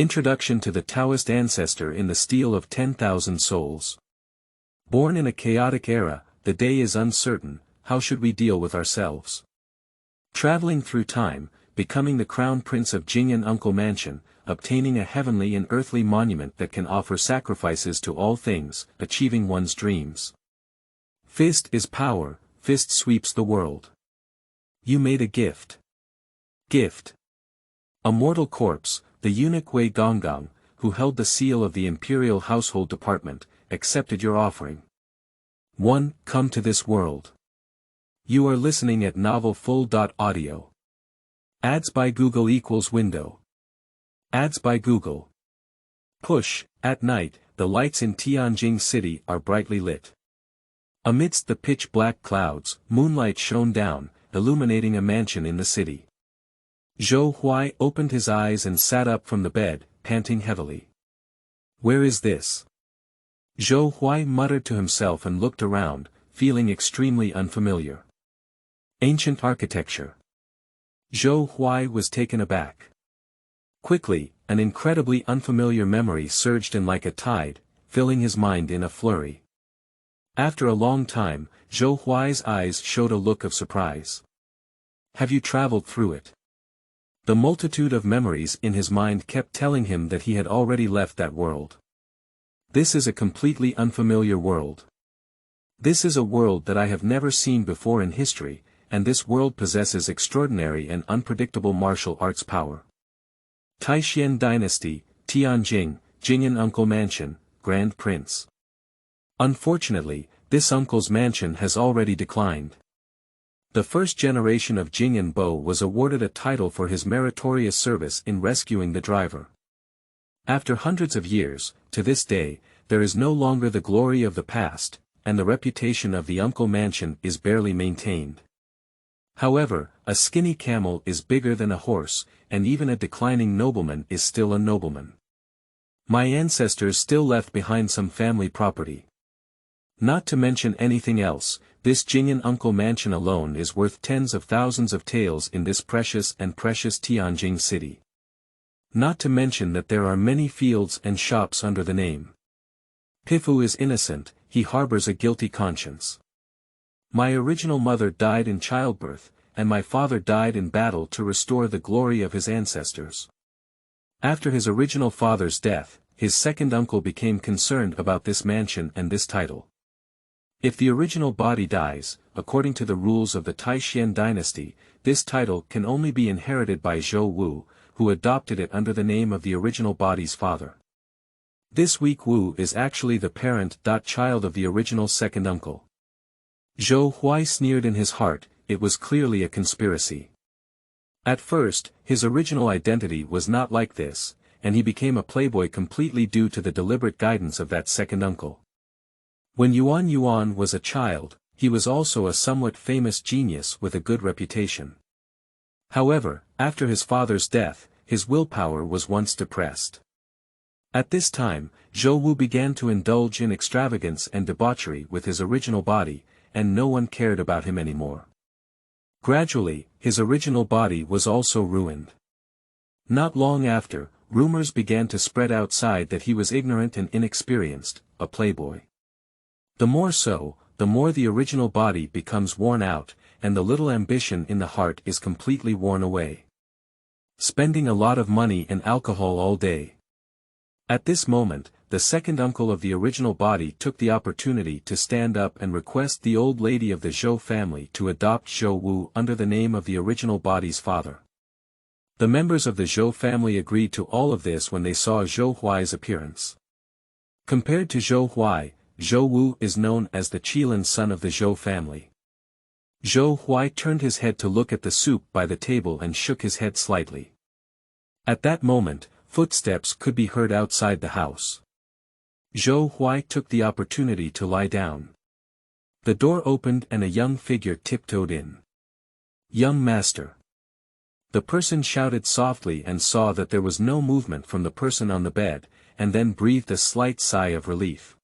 Introduction to the Taoist Ancestor in the Stele of 10,000 Souls. Born in a chaotic era, the day is uncertain, how should we deal with ourselves? Traveling through time, becoming the crown prince of Jing'an Uncle Mansion, obtaining a heavenly and earthly monument that can offer sacrifices to all things, achieving one's dreams. Fist is power, fist sweeps the world. You made a gift. Gift. A mortal corpse, the eunuch Wei Gonggong, who held the seal of the Imperial Household Department, accepted your offering. 1. Come to this world. You are listening at novelfull.audio. Ads by Google equals window. Ads by Google. Push, at night, the lights in Tianjin City are brightly lit. Amidst the pitch-black clouds, moonlight shone down, illuminating a mansion in the city. Zhou opened his eyes and sat up from the bed, panting heavily. Where is this? Zhou muttered to himself and looked around, feeling extremely unfamiliar. Ancient architecture. Zhou was taken aback. Quickly, an incredibly unfamiliar memory surged in like a tide, filling his mind in a flurry. After a long time, Zhou's eyes showed a look of surprise. Have you traveled through it? The multitude of memories in his mind kept telling him that he had already left that world. This is a completely unfamiliar world. This is a world that I have never seen before in history, and this world possesses extraordinary and unpredictable martial arts power. Taoist Dynasty, Tianjin, Jing'an Uncle Mansion, Grand Prince. Unfortunately, this uncle's mansion has already declined. The first generation of Jing'an Bo was awarded a title for his meritorious service in rescuing the driver. After hundreds of years, to this day, there is no longer the glory of the past, and the reputation of the Uncle Mansion is barely maintained. However, a skinny camel is bigger than a horse, and even a declining nobleman is still a nobleman. My ancestors still left behind some family property. Not to mention anything else, this Jing'an Uncle Mansion alone is worth tens of thousands of taels in this precious Tianjin city. Not to mention that there are many fields and shops under the name. Pifu is innocent, he harbors a guilty conscience. My original mother died in childbirth, and my father died in battle to restore the glory of his ancestors. After his original father's death, his second uncle became concerned about this mansion and this title. If the original body dies, according to the rules of the Taoist Dynasty, this title can only be inherited by Zhou, who adopted it under the name of the original body's father. This weak Wu is actually the parent-child of the original second uncle. Zhou sneered in his heart, it was clearly a conspiracy. At first, his original identity was not like this, and he became a playboy completely due to the deliberate guidance of that second uncle. When Yuan was a child, he was also a somewhat famous genius with a good reputation. However, after his father's death, his willpower was once depressed. At this time, Zhou began to indulge in extravagance and debauchery with his original body, and no one cared about him anymore. Gradually, his original body was also ruined. Not long after, rumors began to spread outside that he was ignorant and inexperienced, a playboy. The more so, the more the original body becomes worn out, and the little ambition in the heart is completely worn away. Spending a lot of money and alcohol all day. At this moment, the second uncle of the original body took the opportunity to stand up and request the old lady of the Zhou family to adopt Zhou under the name of the original body's father. The members of the Zhou family agreed to all of this when they saw Zhou's appearance. Compared to Zhou is known as the Qilin son of the Zhou family. Zhou turned his head to look at the soup by the table and shook his head slightly. At that moment, footsteps could be heard outside the house. Zhou took the opportunity to lie down. The door opened and a young figure tiptoed in. Young master. The person shouted softly and saw that there was no movement from the person on the bed, and then breathed a slight sigh of relief.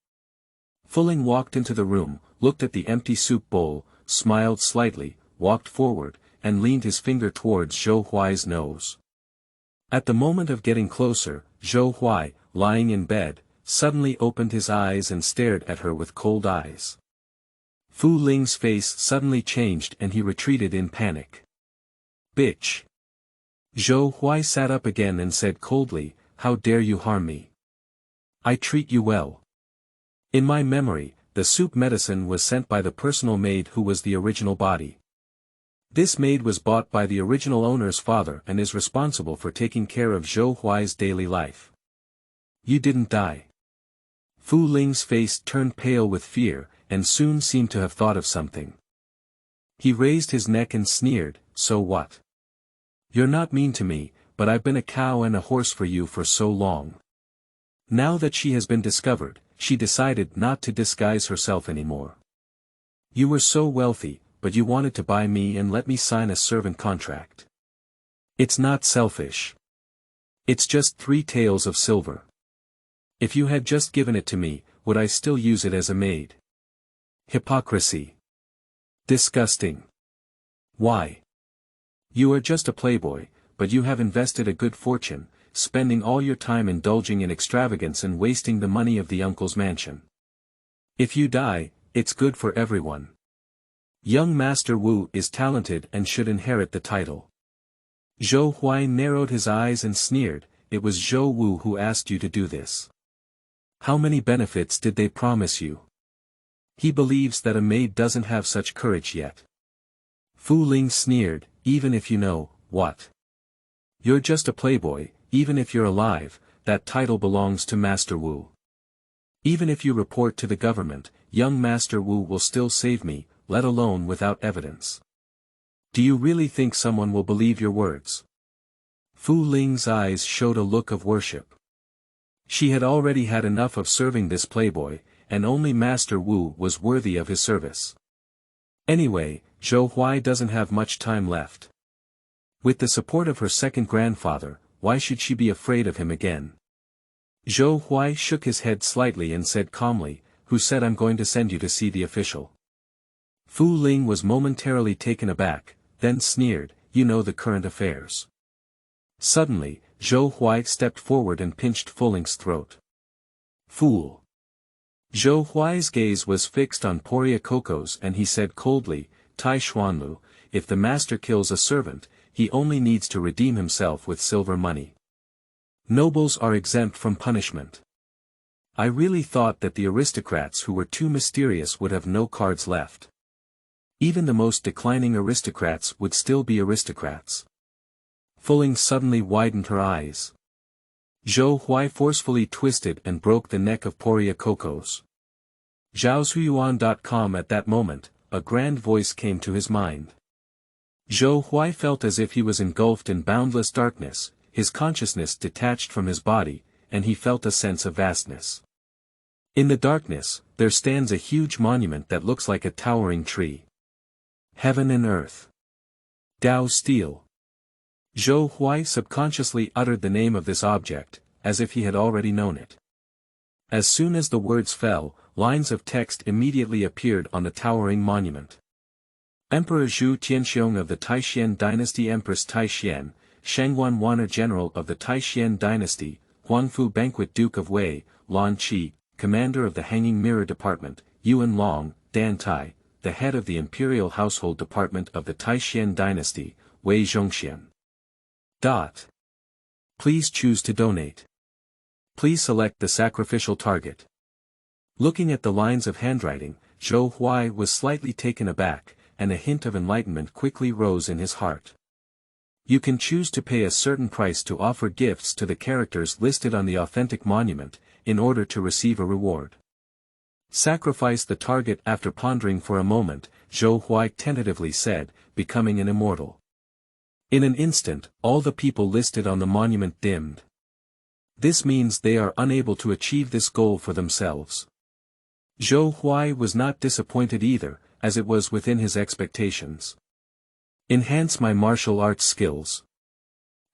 Fuling walked into the room, looked at the empty soup bowl, smiled slightly, walked forward, and leaned his finger towards Zhou's nose. At the moment of getting closer, Zhou Huai, lying in bed, suddenly opened his eyes and stared at her with cold eyes. Fu Ling's face suddenly changed and he retreated in panic. Bitch! Zhou Huai sat up again and said coldly, how dare you harm me? I treat you well. In my memory, the soup medicine was sent by the personal maid who was the original body. This maid was bought by the original owner's father and is responsible for taking care of Zhou Huai's daily life. You didn't die. Fu Ling's face turned pale with fear, and soon seemed to have thought of something. He raised his neck and sneered, so what? You're not mean to me, but I've been a cow and a horse for you for so long. Now that she has been discovered, she decided not to disguise herself anymore. You were so wealthy, but you wanted to buy me and let me sign a servant contract. It's not selfish. It's just 3 taels of silver. If you had just given it to me, would I still use it as a maid? Hypocrisy. Disgusting. Why? You are just a playboy, but you have invested a good fortune, spending all your time indulging in extravagance and wasting the money of the uncle's mansion. If you die, it's good for everyone. Young Master Wu is talented and should inherit the title. Zhou Huai narrowed his eyes and sneered, it was Zhou Wu who asked you to do this. How many benefits did they promise you? He believes that a maid doesn't have such courage yet. Fu Ling sneered, even if you know, what? You're just a playboy, even if you're alive, that title belongs to Master Wu. Even if you report to the government, young Master Wu will still save me, let alone without evidence. Do you really think someone will believe your words? Fu Ling's eyes showed a look of worship. She had already had enough of serving this playboy, and only Master Wu was worthy of his service. Anyway, Zhou Huai doesn't have much time left. With the support of her second grandfather, why should she be afraid of him again? Zhou Huai shook his head slightly and said calmly, who said I'm going to send you to see the official? Fu Ling was momentarily taken aback, then sneered, you know the current affairs. Suddenly, Zhou Huai stepped forward and pinched Fu Ling's throat. Fool! Zhou Huai's gaze was fixed on Poria Kokos and he said coldly, Tai Xuanlu, if the master kills a servant, he only needs to redeem himself with silver money. Nobles are exempt from punishment. I really thought that the aristocrats who were too mysterious would have no cards left. Even the most declining aristocrats would still be aristocrats. Fu Ling suddenly widened her eyes. Zhou Huai forcefully twisted and broke the neck of Poria Kokos. Zhaoshuyuan.com. At that moment, a grand voice came to his mind. Zhou Huai felt as if he was engulfed in boundless darkness, his consciousness detached from his body, and he felt a sense of vastness. In the darkness, there stands a huge monument that looks like a towering tree. Heaven and earth. Dao Stele. Zhou Huai subconsciously uttered the name of this object, as if he had already known it. As soon as the words fell, lines of text immediately appeared on the towering monument. Emperor Zhou Tianxiong of the Taishan dynasty, Empress Taishan, Shangguan Wana General of the Taishan dynasty, Huangfu Banquet Duke of Wei, Lan Qi, Commander of the Hanging Mirror Department, Yuan Long, Dan Tai, the head of the Imperial Household Department of the Taishan dynasty, Wei Gonggong. Please choose to donate. Please select the sacrificial target. Looking at the lines of handwriting, Zhou Huai was slightly taken aback, and a hint of enlightenment quickly rose in his heart. You can choose to pay a certain price to offer gifts to the characters listed on the authentic monument, in order to receive a reward. Sacrifice the target. After pondering for a moment, Zhou Huai tentatively said, becoming an immortal. In an instant, all the people listed on the monument dimmed. This means they are unable to achieve this goal for themselves. Zhou Huai was not disappointed either, as it was within his expectations. Enhance my martial arts skills.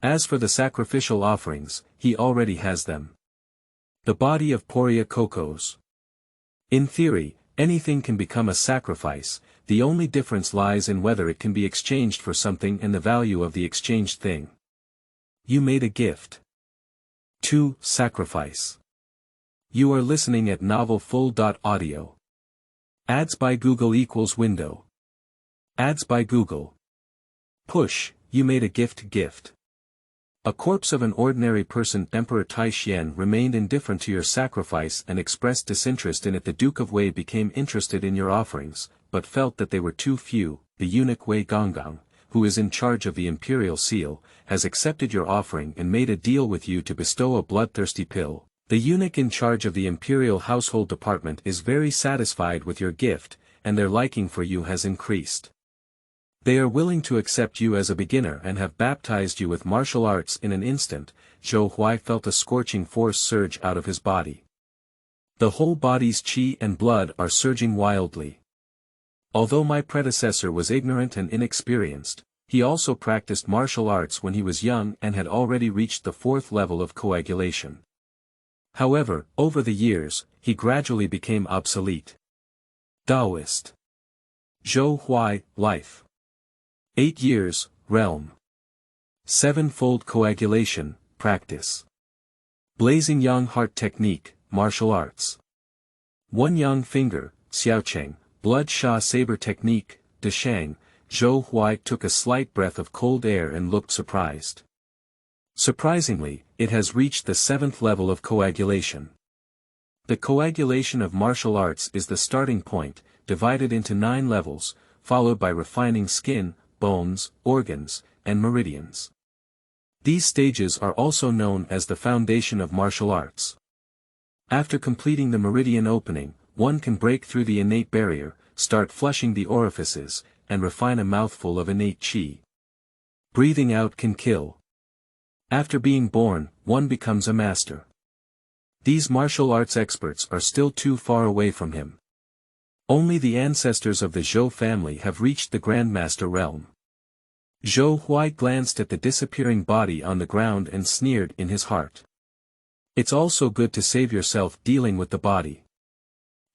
As for the sacrificial offerings, he already has them. The body of Poria Kokos. In theory, anything can become a sacrifice, the only difference lies in whether it can be exchanged for something and the value of the exchanged thing. You made a gift. 2. Sacrifice. You are listening at novelfull.audio. Ads by Google equals window. Ads by Google. Push, you made a gift. A corpse of an ordinary person. Emperor Taishian remained indifferent to your sacrifice and expressed disinterest in it. The Duke of Wei became interested in your offerings, but felt that they were too few. The eunuch Wei Gonggong, who is in charge of the imperial seal, has accepted your offering and made a deal with you to bestow a bloodthirsty pill. The eunuch in charge of the Imperial Household Department is very satisfied with your gift, and their liking for you has increased. They are willing to accept you as a beginner and have baptized you with martial arts in an instant. Zhou felt a scorching force surge out of his body. The whole body's qi and blood are surging wildly. Although my predecessor was ignorant and inexperienced, he also practiced martial arts when he was young and had already reached the 4th level of coagulation. However, over the years, he gradually became obsolete. Taoist. Zhou, life. 8 years, realm. 7-fold coagulation, practice. Blazing Yang heart technique, martial arts. 1 Yang finger, xiaocheng, blood sha saber technique, deshang. Zhou took a slight breath of cold air and looked surprised. Surprisingly, it has reached the 7th level of coagulation. The coagulation of martial arts is the starting point, divided into 9 levels, followed by refining skin, bones, organs, and meridians. These stages are also known as the foundation of martial arts. After completing the meridian opening, one can break through the innate barrier, start flushing the orifices, and refine a mouthful of innate qi. Breathing out can kill. After being born, one becomes a master. These martial arts experts are still too far away from him. Only the ancestors of the Zhou family have reached the Grandmaster realm. Zhou glanced at the disappearing body on the ground and sneered in his heart. It's also good to save yourself dealing with the body.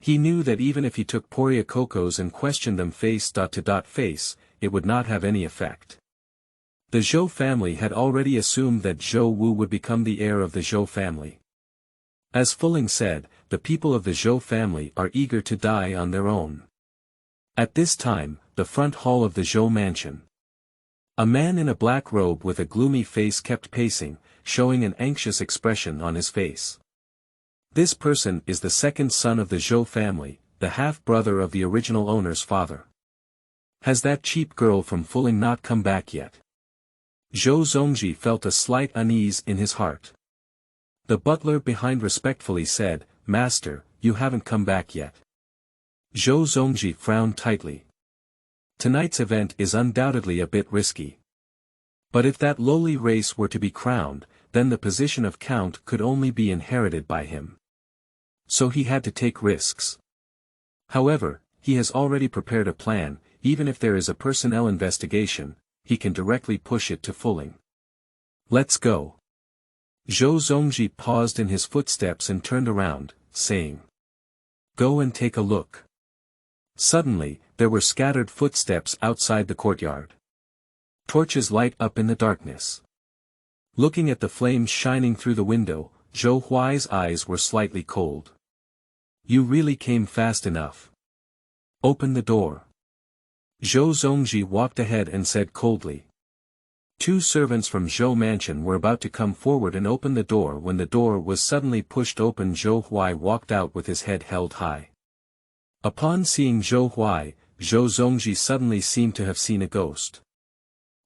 He knew that even if he took Poria Cocos and questioned them face to face, it would not have any effect. The Zhou family had already assumed that Zhou Wu would become the heir of the Zhou family. As Fuling said, the people of the Zhou family are eager to die on their own. At this time, the front hall of the Zhou mansion. A man in a black robe with a gloomy face kept pacing, showing an anxious expression on his face. This person is the 2nd son of the Zhou family, the half-brother of the original owner's father. Has that cheap girl from Fuling not come back yet? Zhou Zongji felt a slight unease in his heart. The butler behind respectfully said, "Master, you haven't come back yet." Zhou Zongji frowned tightly. Tonight's event is undoubtedly a bit risky. But if that lowly race were to be crowned, then the position of count could only be inherited by him. So he had to take risks. However, he has already prepared a plan. Even if there is a personnel investigation, he can directly push it to Fuling. Let's go. Zhou Zongji paused in his footsteps and turned around, saying, "Go and take a look." Suddenly, there were scattered footsteps outside the courtyard. Torches light up in the darkness. Looking at the flames shining through the window, Zhou Huai's eyes were slightly cold. "You really came fast enough. Open the door." Zhou Zongji walked ahead and said coldly. 2 servants from Zhou mansion were about to come forward and open the door when the door was suddenly pushed open. Zhou Huai walked out with his head held high. Upon seeing Zhou Huai, Zhou Zongji suddenly seemed to have seen a ghost.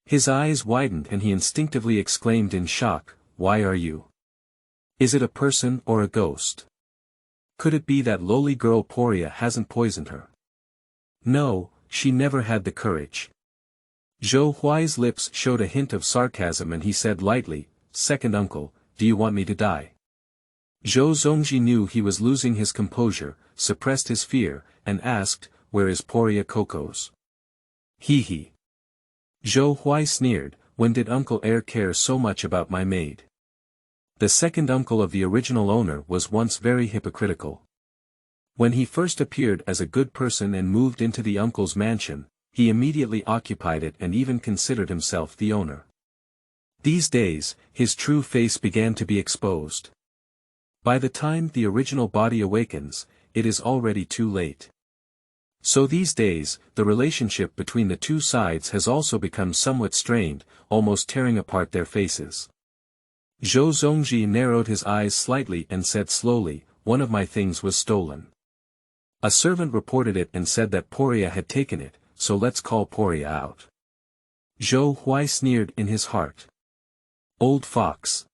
His eyes widened and he instinctively exclaimed in shock, "Why are you? Is it a person or a ghost? Could it be that lowly girl Poria hasn't poisoned her?" "No, she never had the courage." Zhou Huai's lips showed a hint of sarcasm and he said lightly, "Second uncle, do you want me to die?" Zhou Zongji knew he was losing his composure, suppressed his fear, and asked, "Where is Poria Cocos?" He. Zhou Huai sneered, "When did Uncle Heir care so much about my maid?" The second uncle of the original owner was once very hypocritical. When he first appeared as a good person and moved into the uncle's mansion, he immediately occupied it and even considered himself the owner. These days, his true face began to be exposed. By the time the original body awakens, it is already too late. So these days, the relationship between the two sides has also become somewhat strained, almost tearing apart their faces. Zhou Zongji narrowed his eyes slightly and said slowly, "One of my things was stolen. A servant reported it and said that Poria had taken it, so let's call Poria out." Zhou Huai sneered in his heart. "Old fox.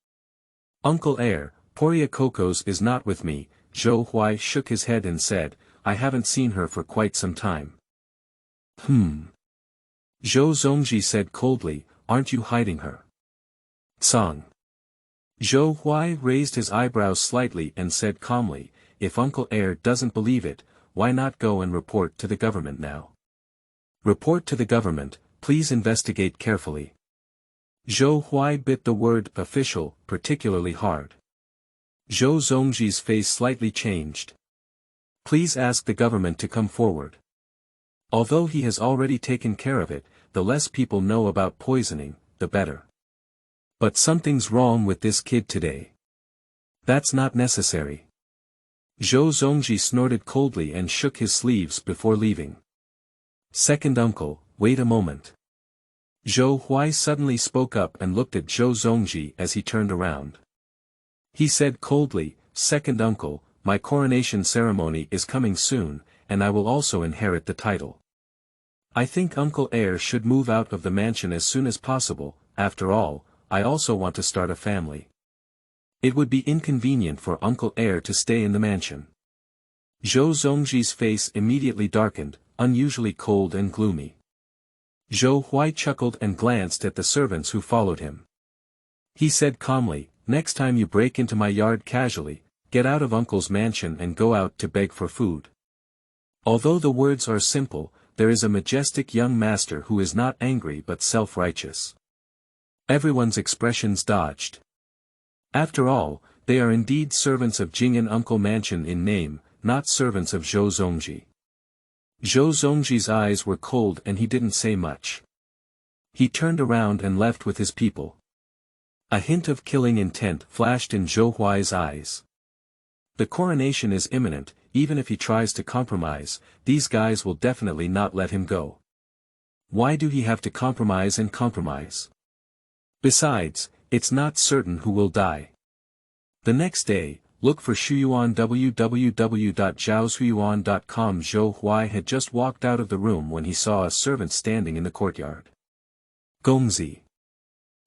Uncle Heir, Poria Cocos is not with me." Zhou Huai shook his head and said, "I haven't seen her for quite some time." Zhou Zongji said coldly, "Aren't you hiding her?" Tsang. Zhou Huai raised his eyebrows slightly and said calmly, "If Uncle Heir doesn't believe it, why not go and report to the government now? Report to the government, please investigate carefully." Zhou Huai bit the word official particularly hard. Zhou Zongji's face slightly changed. "Please ask the government to come forward. Although he has already taken care of it, the less people know about poisoning, the better. But something's wrong with this kid today. That's not necessary." Zhou Zongji snorted coldly and shook his sleeves before leaving. "Second uncle, wait a moment." Zhou Huai suddenly spoke up and looked at Zhou Zongji as he turned around. He said coldly, "Second uncle, my coronation ceremony is coming soon, and I will also inherit the title. I think Uncle Heir should move out of the mansion as soon as possible. After all, I also want to start a family. It would be inconvenient for Uncle Heir to stay in the mansion." Zhou Zongji's face immediately darkened, unusually cold and gloomy. Zhou Huai chuckled and glanced at the servants who followed him. He said calmly, "Next time you break into my yard casually, get out of Uncle's mansion and go out to beg for food." Although the words are simple, there is a majestic young master who is not angry but self-righteous. Everyone's expressions dodged. After all, they are indeed servants of Jing'an Uncle Mansion in name, not servants of Zhou Zongji. Zhou Zongji's eyes were cold and he didn't say much. He turned around and left with his people. A hint of killing intent flashed in Zhou Huai's eyes. The coronation is imminent, even if he tries to compromise, these guys will definitely not let him go. Why do he have to compromise and compromise? Besides, it's not certain who will die. The next day, look for Shuyuan www.zhaoshuyuan.com. Zhou Huai had just walked out of the room when he saw a servant standing in the courtyard. "Gongzi.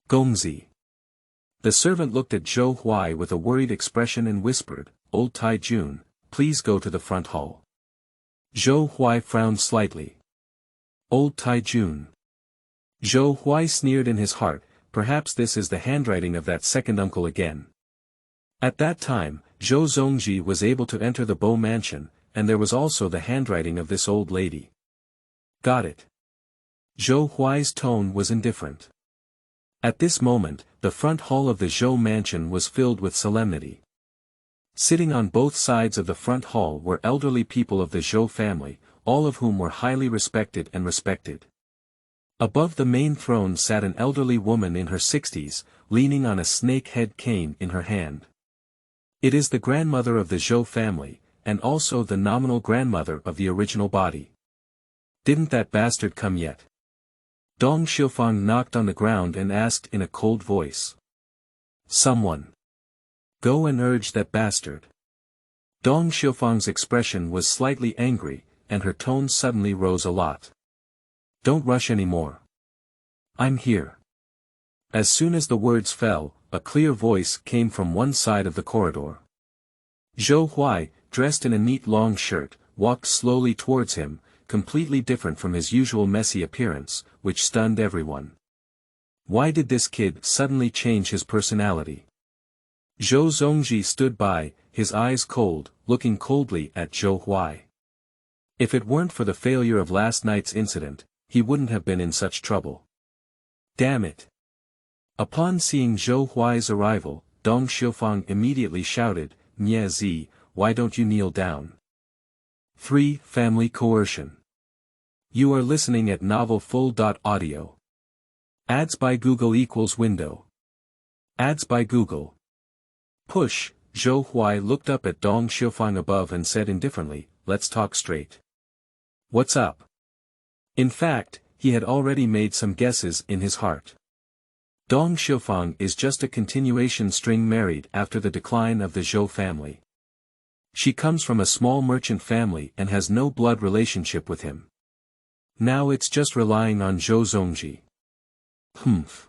Gongzi." The servant looked at Zhou Huai with a worried expression and whispered, "Old Tai Jun, please go to the front hall." Zhou Huai frowned slightly. "Old Tai Jun." Zhou Huai sneered in his heart, perhaps this is the handwriting of that second uncle again. At that time, Zhou Zongji was able to enter the Bo mansion, and there was also the handwriting of this old lady. Got it. Zhou Huai's tone was indifferent. At this moment, the front hall of the Zhou mansion was filled with solemnity. Sitting on both sides of the front hall were elderly people of the Zhou family, all of whom were highly respected and respected. Above the main throne sat an elderly woman in her 60s, leaning on a snake-head cane in her hand. It is the grandmother of the Zhou family, and also the nominal grandmother of the original body. "Didn't that bastard come yet?" Dong Xiufang knocked on the ground and asked in a cold voice. "Someone. Go and urge that bastard." Dong Xiufang's expression was slightly angry, and her tone suddenly rose a lot. "Don't rush anymore. I'm here." As soon as the words fell, a clear voice came from one side of the corridor. Zhou Huai, dressed in a neat long shirt, walked slowly towards him, completely different from his usual messy appearance, which stunned everyone. Why did this kid suddenly change his personality? Zhou Zongji stood by, his eyes cold, looking coldly at Zhou Huai. If it weren't for the failure of last night's incident, he wouldn't have been in such trouble. Damn it! Upon seeing Zhou Huai's arrival, Dong Xiufang immediately shouted, "Nye Zi, why don't you kneel down?" 3. Family Coercion. You are listening at novelfull.audio. Ads by Google = window. Ads by Google. Push. Zhou Huai looked up at Dong Xiufang above and said indifferently, "Let's talk straight. What's up?" In fact, he had already made some guesses in his heart. Dong Xiufang is just a continuation string married after the decline of the Zhou family. She comes from a small merchant family and has no blood relationship with him. Now it's just relying on Zhou Zongji. Humph.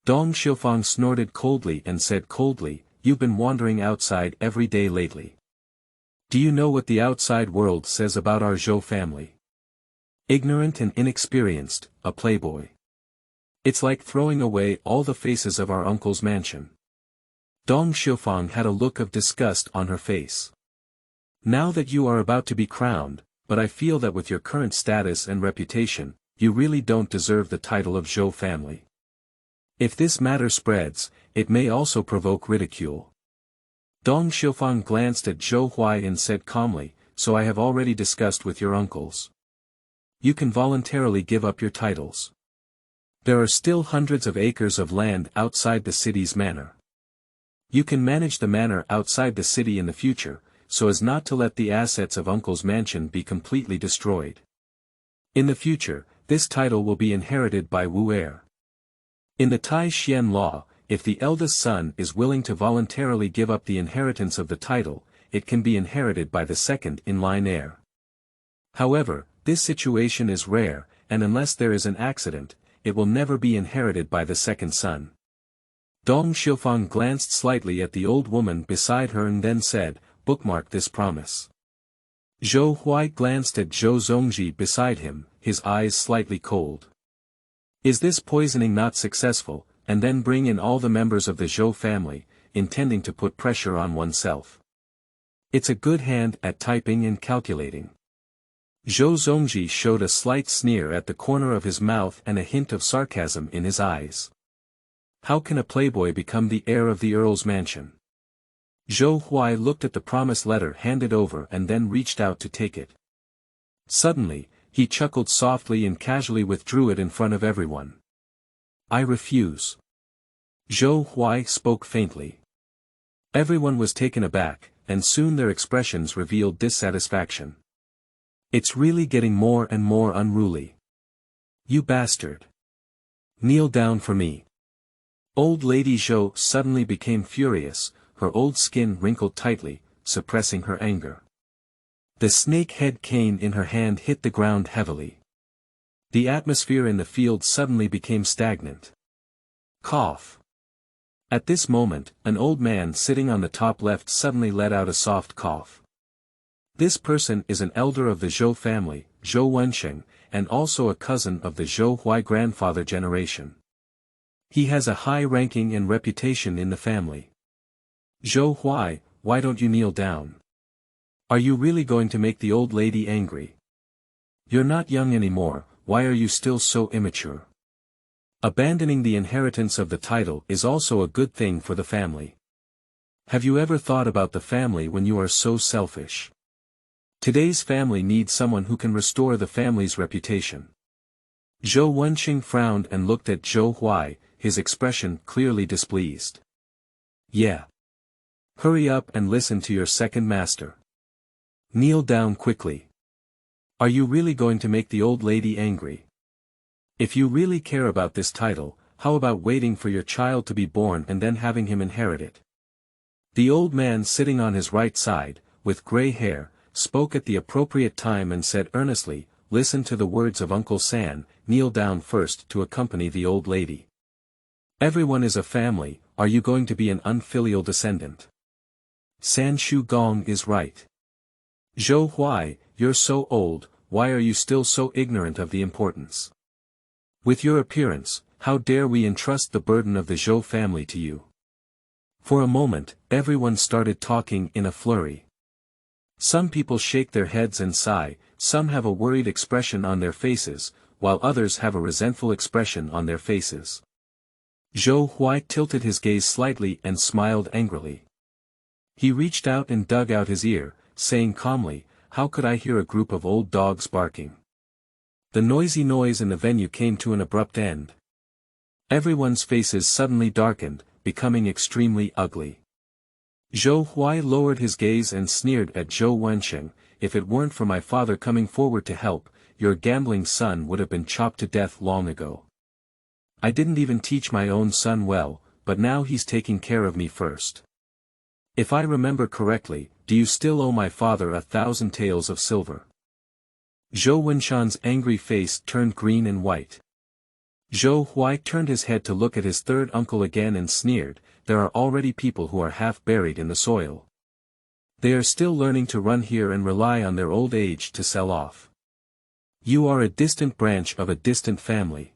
Dong Xiufang snorted coldly and said coldly, "You've been wandering outside every day lately. Do you know what the outside world says about our Zhou family? Ignorant and inexperienced, a playboy. It's like throwing away all the faces of our uncle's mansion." Dong Xiufang had a look of disgust on her face. "Now that you are about to be crowned, but I feel that with your current status and reputation, you really don't deserve the title of Zhou family. If this matter spreads, it may also provoke ridicule." Dong Xiufang glanced at Zhou Huai and said calmly, "So I have already discussed with your uncles. You can voluntarily give up your titles. There are still hundreds of acres of land outside the city's manor. You can manage the manor outside the city in the future, so as not to let the assets of Uncle's mansion be completely destroyed. In the future, this title will be inherited by Wu heir. In the Tai Xian law, if the eldest son is willing to voluntarily give up the inheritance of the title, it can be inherited by the second-in-line heir. However, this situation is rare, and unless there is an accident, it will never be inherited by the second son." Dong Xiufang glanced slightly at the old woman beside her and then said, "Bookmark this promise." Zhou Huai glanced at Zhou Zongji beside him, his eyes slightly cold. "Is this poisoning not successful, and then bring in all the members of the Zhou family, intending to put pressure on oneself? It's a good hand at typing and calculating." Zhou Zongji showed a slight sneer at the corner of his mouth and a hint of sarcasm in his eyes. "How can a playboy become the heir of the Earl's mansion?" Zhou Huai looked at the promise letter handed over and then reached out to take it. Suddenly, he chuckled softly and casually withdrew it in front of everyone. "I refuse." Zhou Huai spoke faintly. Everyone was taken aback, and soon their expressions revealed dissatisfaction. "It's really getting more and more unruly. You bastard. Kneel down for me." Old Lady Zhou suddenly became furious, her old skin wrinkled tightly, suppressing her anger. The snake-head cane in her hand hit the ground heavily. The atmosphere in the field suddenly became stagnant. Cough. At this moment, an old man sitting on the top left suddenly let out a soft cough. This person is an elder of the Zhou family, Zhou Wensheng, and also a cousin of the Zhou Huai grandfather generation. He has a high ranking and reputation in the family. "Zhou Huai, why don't you kneel down? Are you really going to make the old lady angry? You're not young anymore, why are you still so immature? Abandoning the inheritance of the title is also a good thing for the family. Have you ever thought about the family when you are so selfish? Today's family needs someone who can restore the family's reputation." Zhou Wenqing frowned and looked at Zhou Huai, his expression clearly displeased. "Yeah. Hurry up and listen to your second master. Kneel down quickly. Are you really going to make the old lady angry? If you really care about this title, how about waiting for your child to be born and then having him inherit it?" The old man sitting on his right side, with gray hair, spoke at the appropriate time and said earnestly, "Listen to the words of Uncle San, kneel down first to accompany the old lady. Everyone is a family, are you going to be an unfilial descendant? San Shu Gong is right. Zhou Huai, you're so old, why are you still so ignorant of the importance? With your appearance, how dare we entrust the burden of the Zhou family to you?" For a moment, everyone started talking in a flurry. Some people shake their heads and sigh, some have a worried expression on their faces, while others have a resentful expression on their faces. Zhou Huai tilted his gaze slightly and smiled angrily. He reached out and dug out his ear, saying calmly, "How could I hear a group of old dogs barking?" The noisy noise in the venue came to an abrupt end. Everyone's faces suddenly darkened, becoming extremely ugly. Zhou Huai lowered his gaze and sneered at Zhou Wensheng, if it weren't for my father coming forward to help, your gambling son would have been chopped to death long ago. I didn't even teach my own son well, but now he's taking care of me first. If I remember correctly, do you still owe my father 1,000 taels of silver? Zhou Wenshan's angry face turned green and white. Zhou Huai turned his head to look at his third uncle again and sneered, there are already people who are half buried in the soil. They are still learning to run here and rely on their old age to sell off. You are a distant branch of a distant family.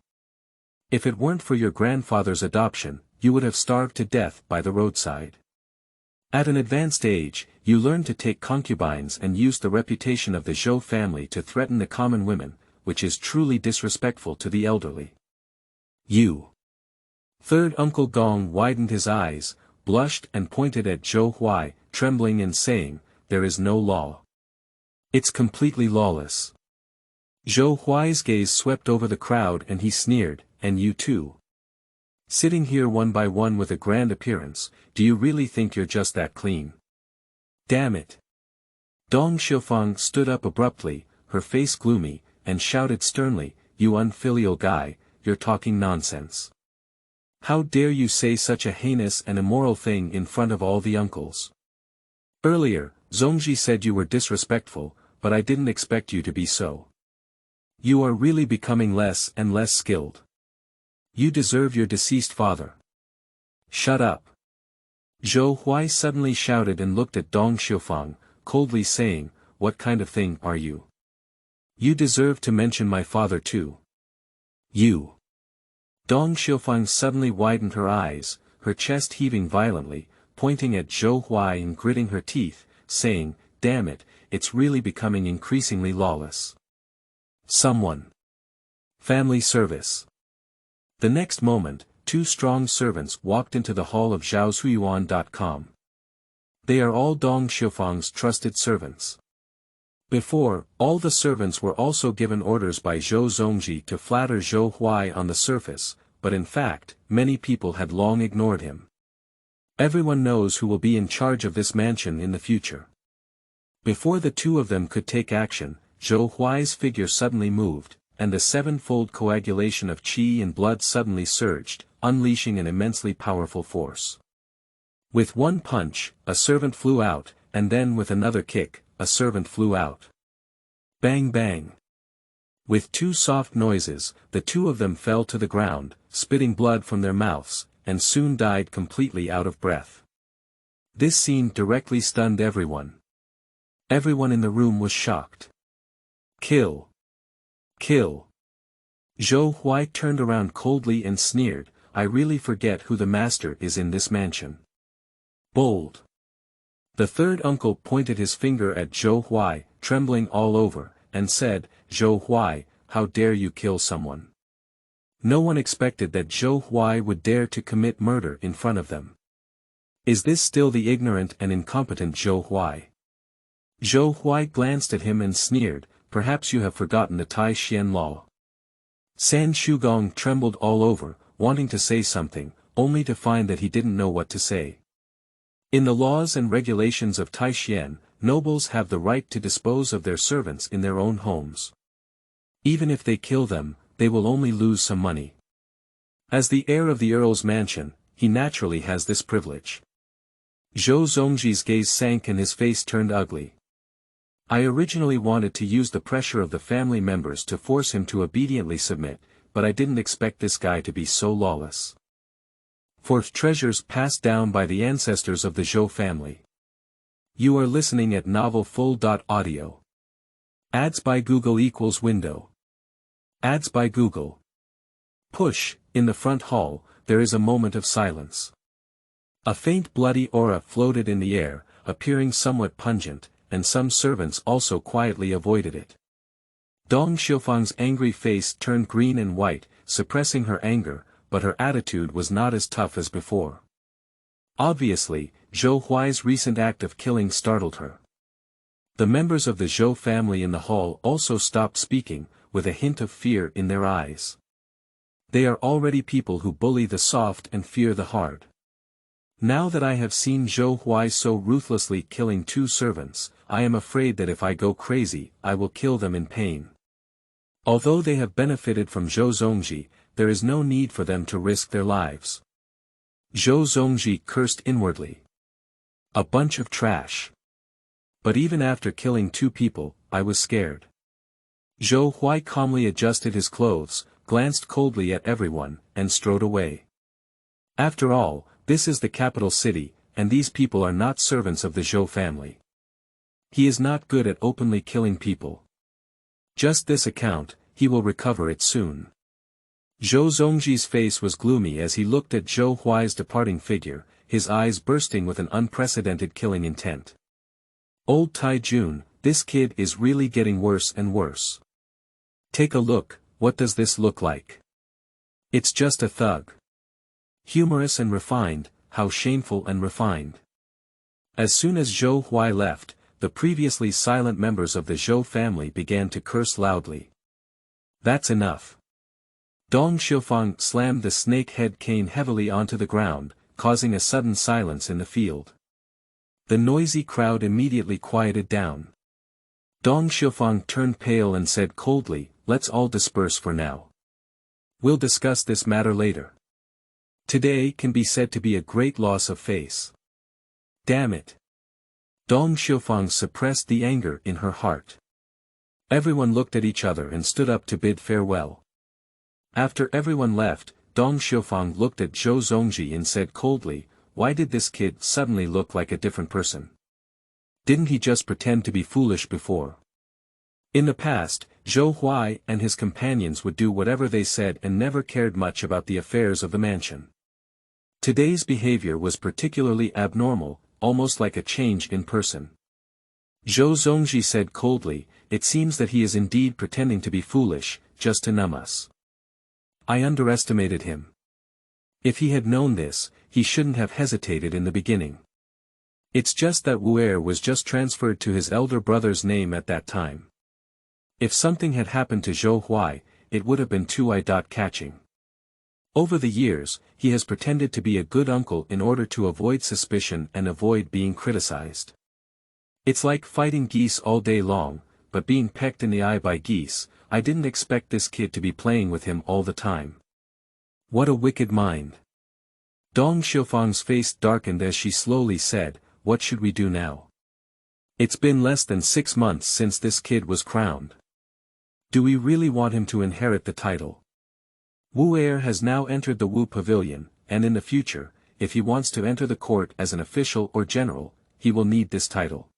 If it weren't for your grandfather's adoption, you would have starved to death by the roadside. At an advanced age, you learned to take concubines and use the reputation of the Zhou family to threaten the common women, which is truly disrespectful to the elderly. You. Third Uncle Gong widened his eyes, blushed and pointed at Zhou Huai, trembling and saying, there is no law. It's completely lawless. Zhou Huai's gaze swept over the crowd and he sneered, and you too. Sitting here one by one with a grand appearance, do you really think you're just that clean? Damn it. Dong Xiufang stood up abruptly, her face gloomy, and shouted sternly, you unfilial guy, you're talking nonsense. How dare you say such a heinous and immoral thing in front of all the uncles? Earlier, Zongji said you were disrespectful, but I didn't expect you to be so. You are really becoming less and less skilled. You deserve your deceased father. Shut up. Zhou Huai suddenly shouted and looked at Dong Xiufang, coldly saying, what kind of thing are you? You deserve to mention my father too. You. Dong Xiufang suddenly widened her eyes, her chest heaving violently, pointing at Zhou Huai and gritting her teeth, saying, damn it, it's really becoming increasingly lawless. Someone. Family service. The next moment, two strong servants walked into the hall of Zhaoshuyuan.com. They are all Dong Xiufang's trusted servants. Before, all the servants were also given orders by Zhou Zongji to flatter Zhou Huai on the surface, but in fact, many people had long ignored him. Everyone knows who will be in charge of this mansion in the future. Before the two of them could take action, Zhou Huai's figure suddenly moved, and the sevenfold coagulation of qi and blood suddenly surged, unleashing an immensely powerful force. With one punch, a servant flew out, and then with another kick, a servant flew out. Bang bang. With two soft noises, the two of them fell to the ground, spitting blood from their mouths, and soon died completely out of breath. This scene directly stunned everyone. Everyone in the room was shocked. Kill. Kill. Zhou Huai turned around coldly and sneered, I really forget who the master is in this mansion. Bold. The third uncle pointed his finger at Zhou Huai, trembling all over, and said, Zhou Huai, how dare you kill someone? No one expected that Zhou Huai would dare to commit murder in front of them. Is this still the ignorant and incompetent Zhou Huai? Zhou Huai glanced at him and sneered, perhaps you have forgotten the Tai Xian law. San Shugong trembled all over, wanting to say something, only to find that he didn't know what to say. In the laws and regulations of Tai Xian, nobles have the right to dispose of their servants in their own homes. Even if they kill them, they will only lose some money. As the heir of the Earl's mansion, he naturally has this privilege. Zhou Zongji's gaze sank and his face turned ugly. I originally wanted to use the pressure of the family members to force him to obediently submit, but I didn't expect this guy to be so lawless. For treasures passed down by the ancestors of the Zhou family. You are listening at Novel Full.audio. Ads by Google equals window. Ads by Google. Push, in the front hall, there is a moment of silence. A faint bloody aura floated in the air, appearing somewhat pungent, and some servants also quietly avoided it. Dong Xiufang's angry face turned green and white, suppressing her anger, but her attitude was not as tough as before. Obviously, Zhou Huai's recent act of killing startled her. The members of the Zhou family in the hall also stopped speaking, with a hint of fear in their eyes. They are already people who bully the soft and fear the hard. Now that I have seen Zhou Huai so ruthlessly killing 2 servants, I am afraid that if I go crazy, I will kill them in pain. Although they have benefited from Zhou Zongji, there is no need for them to risk their lives. Zhou Zongji cursed inwardly. A bunch of trash. But even after killing 2 people, I was scared. Zhou Huai calmly adjusted his clothes, glanced coldly at everyone, and strode away. After all, this is the capital city, and these people are not servants of the Zhou family. He is not good at openly killing people. Just this account, he will recover it soon. Zhou Zongji's face was gloomy as he looked at Zhou Huai's departing figure, his eyes bursting with an unprecedented killing intent. Old Tai Jun, this kid is really getting worse and worse. Take a look, what does this look like? It's just a thug. Humorous and refined, how shameful and refined. As soon as Zhou Huai left, the previously silent members of the Zhou family began to curse loudly. That's enough. Dong Xiufang slammed the snake-head cane heavily onto the ground, causing a sudden silence in the field. The noisy crowd immediately quieted down. Dong Xiufang turned pale and said coldly, "Let's all disperse for now. We'll discuss this matter later. Today can be said to be a great loss of face." Damn it. Dong Xiufang suppressed the anger in her heart. Everyone looked at each other and stood up to bid farewell. After everyone left, Dong Xiufang looked at Zhou Zongji and said coldly, "Why did this kid suddenly look like a different person? Didn't he just pretend to be foolish before?" In the past, Zhou Huai and his companions would do whatever they said and never cared much about the affairs of the mansion. Today's behavior was particularly abnormal, almost like a change in person. Zhou Zongji said coldly, "It seems that he is indeed pretending to be foolish, just to numb us. I underestimated him. If he had known this, he shouldn't have hesitated in the beginning. It's just that Wu'er was just transferred to his elder brother's name at that time. If something had happened to Zhou Huai, it would have been too eye-catching. Over the years, he has pretended to be a good uncle in order to avoid suspicion and avoid being criticized. It's like fighting geese all day long, but being pecked in the eye by geese. I didn't expect this kid to be playing with him all the time. What a wicked mind." Dong Xiufang's face darkened as she slowly said, "What should we do now? It's been less than 6 months since this kid was crowned. Do we really want him to inherit the title? Wu'er has now entered the Wu Pavilion, and in the future, if he wants to enter the court as an official or general, he will need this title."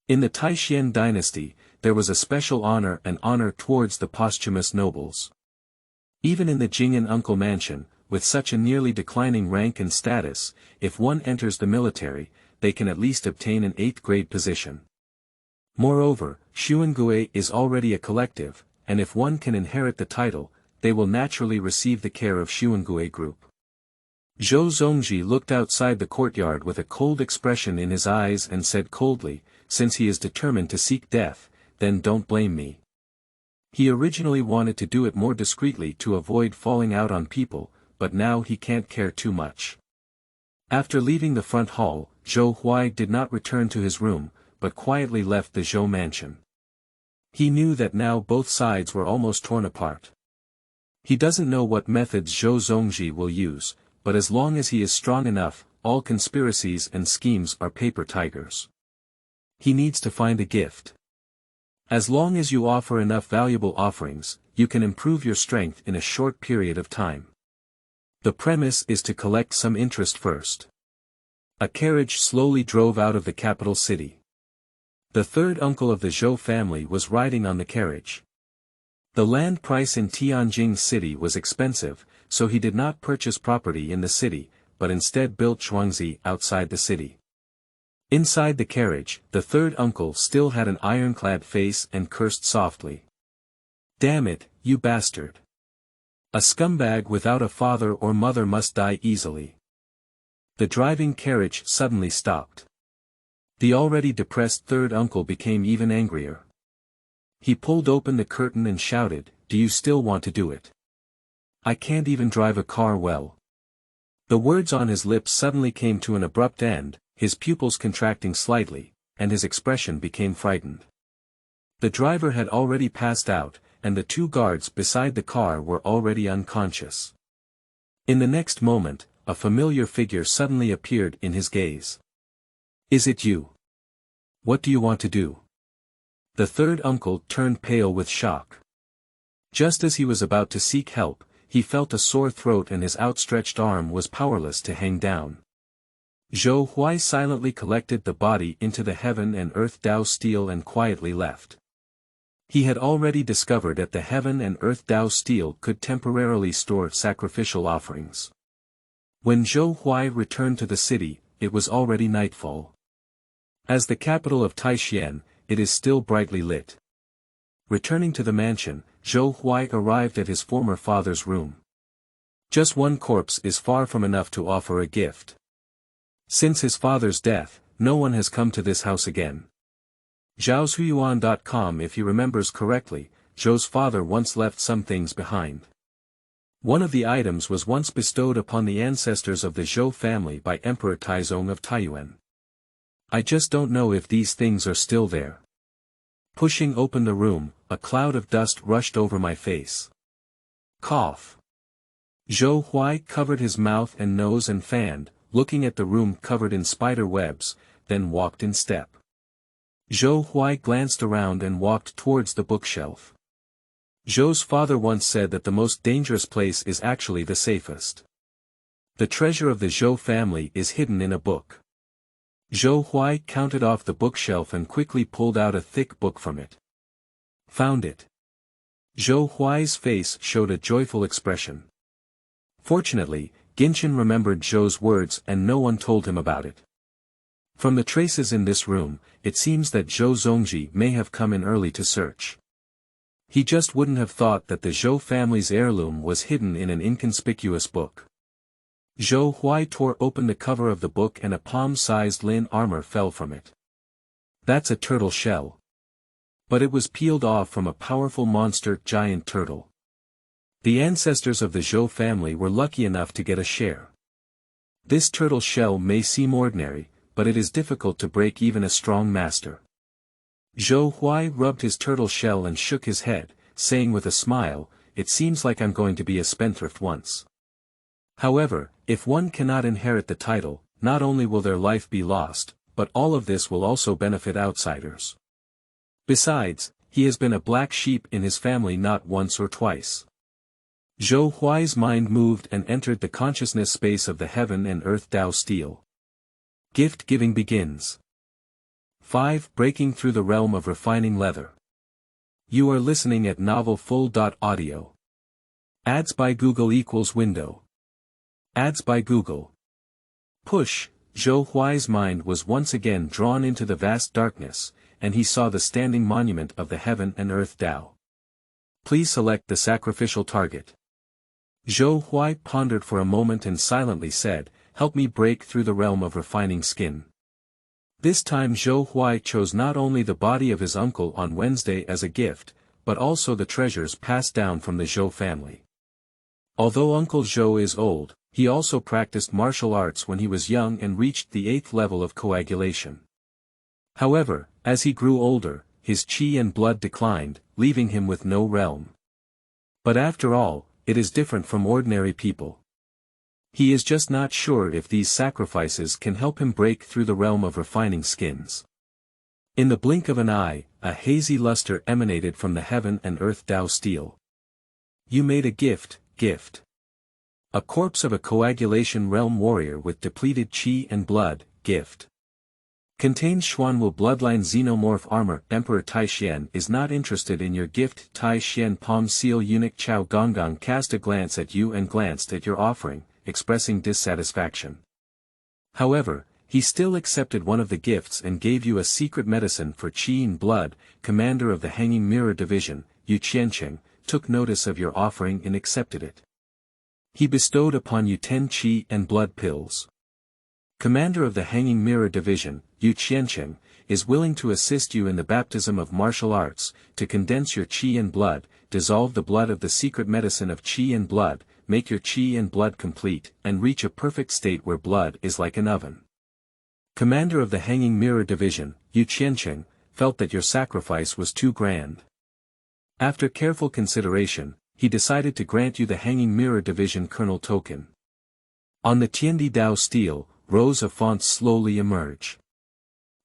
In the Taishan dynasty, there was a special honor towards the posthumous nobles. Even in the Jing'an Uncle Mansion, with such a nearly declining rank and status, if one enters the military, they can at least obtain an 8th-grade position. Moreover, Xuangui is already a collective, and if one can inherit the title, they will naturally receive the care of Xuangui group. Zhou Zongji looked outside the courtyard with a cold expression in his eyes and said coldly, "Since he is determined to seek death, then don't blame me. He originally wanted to do it more discreetly to avoid falling out on people, but now he can't care too much." After leaving the front hall, Zhou Huai did not return to his room, but quietly left the Zhou mansion. He knew that now both sides were almost torn apart. He doesn't know what methods Zhou Zongji will use, but as long as he is strong enough, all conspiracies and schemes are paper tigers. He needs to find a gift. As long as you offer enough valuable offerings, you can improve your strength in a short period of time. The premise is to collect some interest first. A carriage slowly drove out of the capital city. The third uncle of the Zhou family was riding on the carriage. The land price in Tianjin city was expensive, so he did not purchase property in the city, but instead built Shuangzi outside the city. Inside the carriage, the third uncle still had an ironclad face and cursed softly. "Damn it, you bastard. A scumbag without a father or mother must die easily." The driving carriage suddenly stopped. The already depressed third uncle became even angrier. He pulled open the curtain and shouted, "Do you still want to do it? I can't even drive a car well. The words on his lips suddenly came to an abrupt end, his pupils contracting slightly, and his expression became frightened. The driver had already passed out, and the two guards beside the car were already unconscious. In the next moment, a familiar figure suddenly appeared in his gaze. "Is it you? What do you want to do?" The third uncle turned pale with shock. Just as he was about to seek help, he felt a sore throat and his outstretched arm was powerless to hang down. Zhou silently collected the body into the heaven and earth Tao stele and quietly left. He had already discovered that the heaven and earth Tao stele could temporarily store sacrificial offerings. When Zhou returned to the city, it was already nightfall. As the capital of Taishan, it is still brightly lit. Returning to the mansion, Zhou arrived at his former father's room. Just one corpse is far from enough to offer a gift. Since his father's death, no one has come to this house again. Zhaoshuyuan.com. If he remembers correctly, Zhou's father once left some things behind. One of the items was once bestowed upon the ancestors of the Zhou family by Emperor Taizong of Taiyuan. I just don't know if these things are still there. Pushing open the room, a cloud of dust rushed over my face. Cough. Zhou covered his mouth and nose and fanned, looking at the room covered in spider webs, then walked in step. Zhou glanced around and walked towards the bookshelf. Zhou's father once said that the most dangerous place is actually the safest. The treasure of the Zhou family is hidden in a book. Zhou counted off the bookshelf and quickly pulled out a thick book from it. Found it. Zhou's face showed a joyful expression. Fortunately, Ginchen remembered Zhou's words and no one told him about it. From the traces in this room, it seems that Zhou Zongji may have come in early to search. He just wouldn't have thought that the Zhou family's heirloom was hidden in an inconspicuous book. Zhou tore open the cover of the book and a palm-sized lin armor fell from it. That's a turtle shell. But it was peeled off from a powerful monster giant turtle. The ancestors of the Zhou family were lucky enough to get a share. This turtle shell may seem ordinary, but it is difficult to break even a strong master. Zhou rubbed his turtle shell and shook his head, saying with a smile, "It seems like I'm going to be a spendthrift once." However, if one cannot inherit the title, not only will their life be lost, but all of this will also benefit outsiders. Besides, he has been a black sheep in his family not once or twice. Zhou's mind moved and entered the consciousness space of the heaven and earth Tao stele. Gift giving begins. 5. Breaking through the realm of refining leather. You are listening at novelfull.audio. Ads by Google equals window. Ads by Google. Push. Zhou's mind was once again drawn into the vast darkness, and he saw the standing monument of the heaven and earth Tao. Please select the sacrificial target. Zhou pondered for a moment and silently said, "Help me break through the realm of refining skin." This time Zhou chose not only the body of his uncle on Wednesday as a gift, but also the treasures passed down from the Zhou family. Although Uncle Zhou is old, he also practiced martial arts when he was young and reached the 8th level of coagulation. However, as he grew older, his qi and blood declined, leaving him with no realm. But after all, it is different from ordinary people. He is just not sure if these sacrifices can help him break through the realm of refining skins. In the blink of an eye, a hazy luster emanated from the heaven and earth Tao stele. You made a gift. A corpse of a coagulation realm warrior with depleted qi and blood, gift. Contains Xuanwu bloodline xenomorph armor. Emperor Taishan is not interested in your gift. Taishan palm seal eunuch Wei Gonggong cast a glance at you and glanced at your offering, expressing dissatisfaction. However, he still accepted one of the gifts and gave you a secret medicine for qi and blood. Commander of the Hanging Mirror Division, Yu Qianqing, took notice of your offering and accepted it. He bestowed upon you 10 qi and blood pills. Commander of the Hanging Mirror Division, Yu Qianqing, is willing to assist you in the baptism of martial arts, to condense your qi and blood, dissolve the blood of the secret medicine of qi and blood, make your qi and blood complete, and reach a perfect state where blood is like an oven. Commander of the Hanging Mirror Division, Yu Qiancheng, felt that your sacrifice was too grand. After careful consideration, he decided to grant you the Hanging Mirror Division Colonel token. On the Tiandi Dao stele, rows of fonts slowly emerge.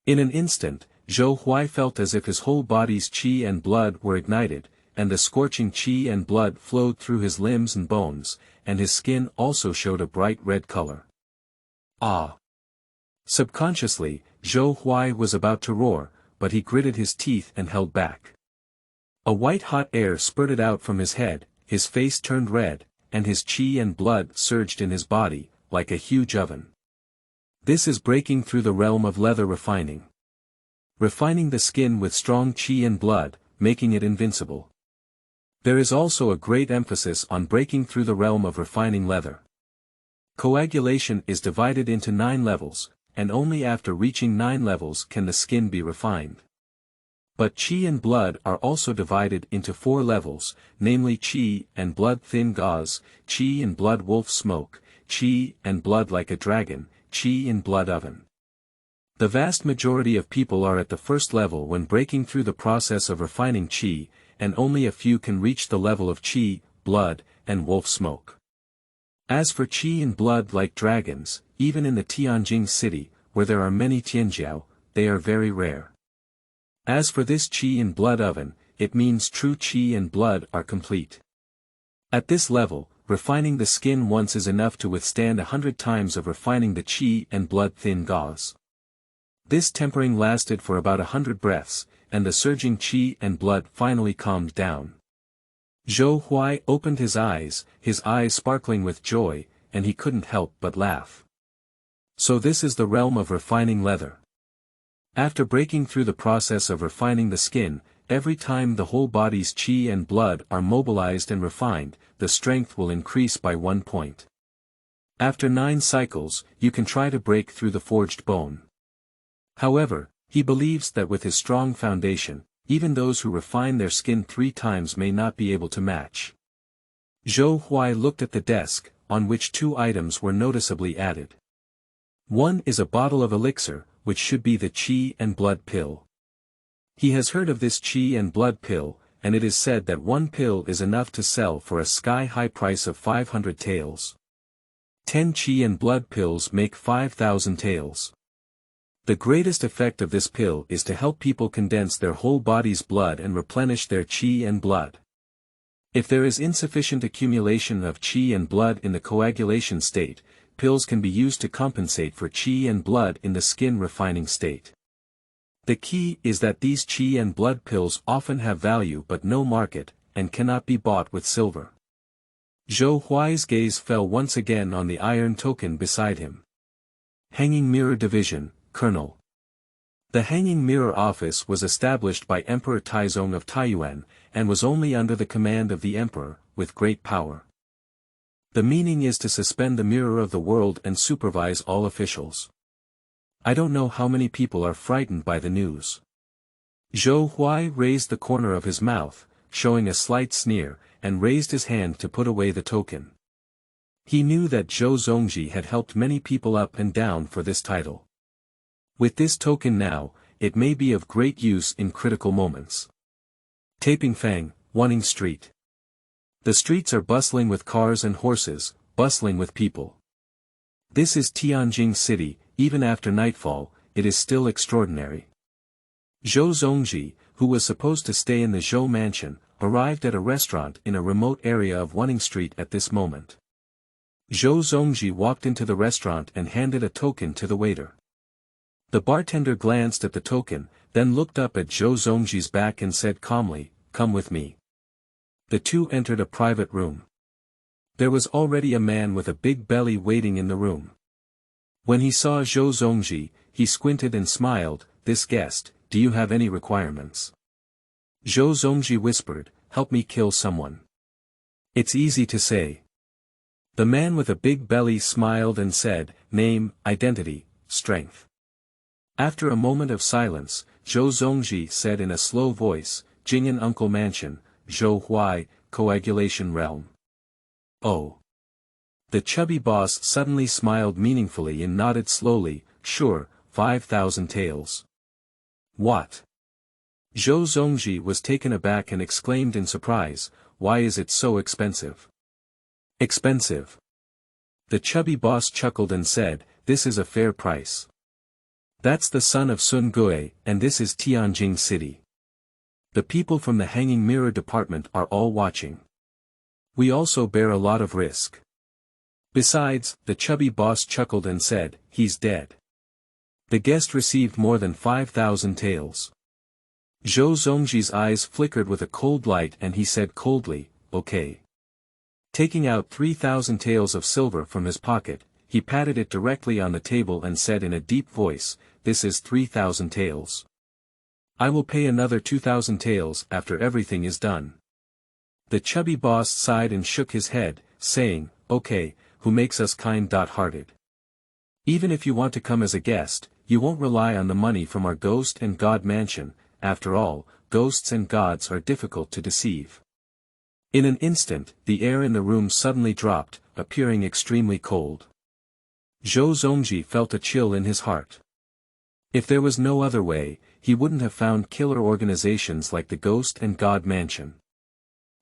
In an instant, Zhou Huai felt as if his whole body's qi and blood were ignited, and the scorching qi and blood flowed through his limbs and bones, and his skin also showed a bright red color. Ah! Subconsciously, Zhou Huai was about to roar, but he gritted his teeth and held back. A white-hot air spurted out from his head, his face turned red, and his qi and blood surged in his body, like a huge oven. This is breaking through the realm of leather refining. Refining the skin with strong qi and blood, making it invincible. There is also a great emphasis on breaking through the realm of refining leather. Coagulation is divided into 9 levels, and only after reaching 9 levels can the skin be refined. But qi and blood are also divided into 4 levels, namely qi and blood thin gauze, qi and blood wolf smoke, qi and blood like a dragon, qi and blood oven. The vast majority of people are at the first level when breaking through the process of refining qi, and only a few can reach the level of qi, blood, and wolf smoke. As for qi and blood like dragons, even in the Tianjing city, where there are many Tianjiao, they are very rare. As for this qi and blood oven, it means true qi and blood are complete. At this level, refining the skin once is enough to withstand 100 times of refining the qi and blood thin gauze. This tempering lasted for about 100 breaths, and the surging qi and blood finally calmed down. Zhou Huai opened his eyes sparkling with joy, and he couldn't help but laugh. So this is the realm of refining leather. After breaking through the process of refining the skin, every time the whole body's qi and blood are mobilized and refined, the strength will increase by 1 point. After 9 cycles, you can try to break through the forged bone. However, he believes that with his strong foundation, even those who refine their skin 3 times may not be able to match. Zhou Huai looked at the desk, on which 2 items were noticeably added. One is a bottle of elixir, which should be the qi and blood pill. He has heard of this qi and blood pill, and it is said that 1 pill is enough to sell for a sky-high price of 500 taels. 10 qi and blood pills make 5,000 taels. The greatest effect of this pill is to help people condense their whole body's blood and replenish their qi and blood. If there is insufficient accumulation of qi and blood in the coagulation state, pills can be used to compensate for qi and blood in the skin refining state. The key is that these qi and blood pills often have value but no market, and cannot be bought with silver. Zhou Huai's gaze fell once again on the iron token beside him. Hanging Mirror Division, Colonel. The Hanging Mirror Office was established by Emperor Taizong of Taiyuan, and was only under the command of the emperor, with great power. The meaning is to suspend the mirror of the world and supervise all officials. I don't know how many people are frightened by the news. Zhou Huai raised the corner of his mouth, showing a slight sneer, and raised his hand to put away the token. He knew that Zhou Zongji had helped many people up and down for this title. With this token now, it may be of great use in critical moments. Taipingfang, Wanning Street. The streets are bustling with cars and horses, bustling with people. This is Tianjing City, even after nightfall, it is still extraordinary. Zhou Zongji, who was supposed to stay in the Zhou mansion, arrived at a restaurant in a remote area of Wanning Street at this moment. Zhou Zongji walked into the restaurant and handed a token to the waiter. The bartender glanced at the token, then looked up at Zhou Zongji's back and said calmly, "Come with me." The two entered a private room. There was already a man with a big belly waiting in the room. When he saw Zhou Zongji, he squinted and smiled, "This guest, do you have any requirements?" Zhou Zongji whispered, "Help me kill someone." "It's easy to say." The man with a big belly smiled and said, "Name, identity, strength." After a moment of silence, Zhou Zongji said in a slow voice, "Jing'an Uncle Mansion, Zhou Huai, Coagulation Realm." "Oh. The chubby boss suddenly smiled meaningfully and nodded slowly, sure, 5,000 taels. What? Zhou Zongji was taken aback and exclaimed in surprise, why is it so expensive? Expensive. The chubby boss chuckled and said, this is a fair price. That's the son of Sun Gui, and this is Tianjing City. The people from the Hanging Mirror Department are all watching. We also bear a lot of risk. Besides, the chubby boss chuckled and said, he's dead. The guest received more than 5,000 taels. Zhou Zongji's eyes flickered with a cold light and he said coldly, okay. Taking out 3,000 taels of silver from his pocket, he patted it directly on the table and said in a deep voice, this is 3,000 taels. I will pay another 2,000 taels after everything is done. The chubby boss sighed and shook his head, saying, okay, who makes us kind-hearted. Even if you want to come as a guest, you won't rely on the money from our ghost and god mansion. After all, ghosts and gods are difficult to deceive. In an instant, the air in the room suddenly dropped, appearing extremely cold. Zhou Zongji felt a chill in his heart. If there was no other way, he wouldn't have found killer organizations like the Ghost and God Mansion.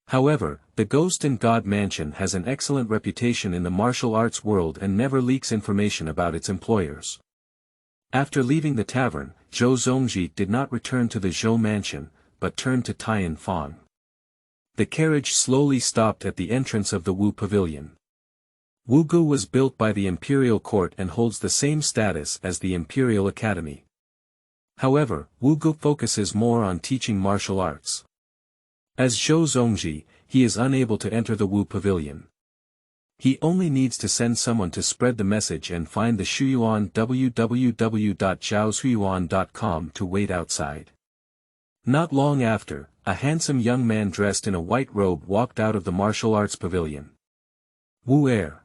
However, the Ghost and God Mansion has an excellent reputation in the martial arts world and never leaks information about its employers. After leaving the tavern, Zhou Zongji did not return to the Zhou mansion, but turned to Tian Fang. The carriage slowly stopped at the entrance of the Wu Pavilion. Wugu was built by the Imperial Court and holds the same status as the Imperial Academy. However, Wugu focuses more on teaching martial arts. As Zhou Zongji, he is unable to enter the Wu Pavilion. He only needs to send someone to spread the message and find the Shuyuan www.zhaoshuyuan.com to wait outside. Not long after, a handsome young man dressed in a white robe walked out of the martial arts pavilion. Wu Er.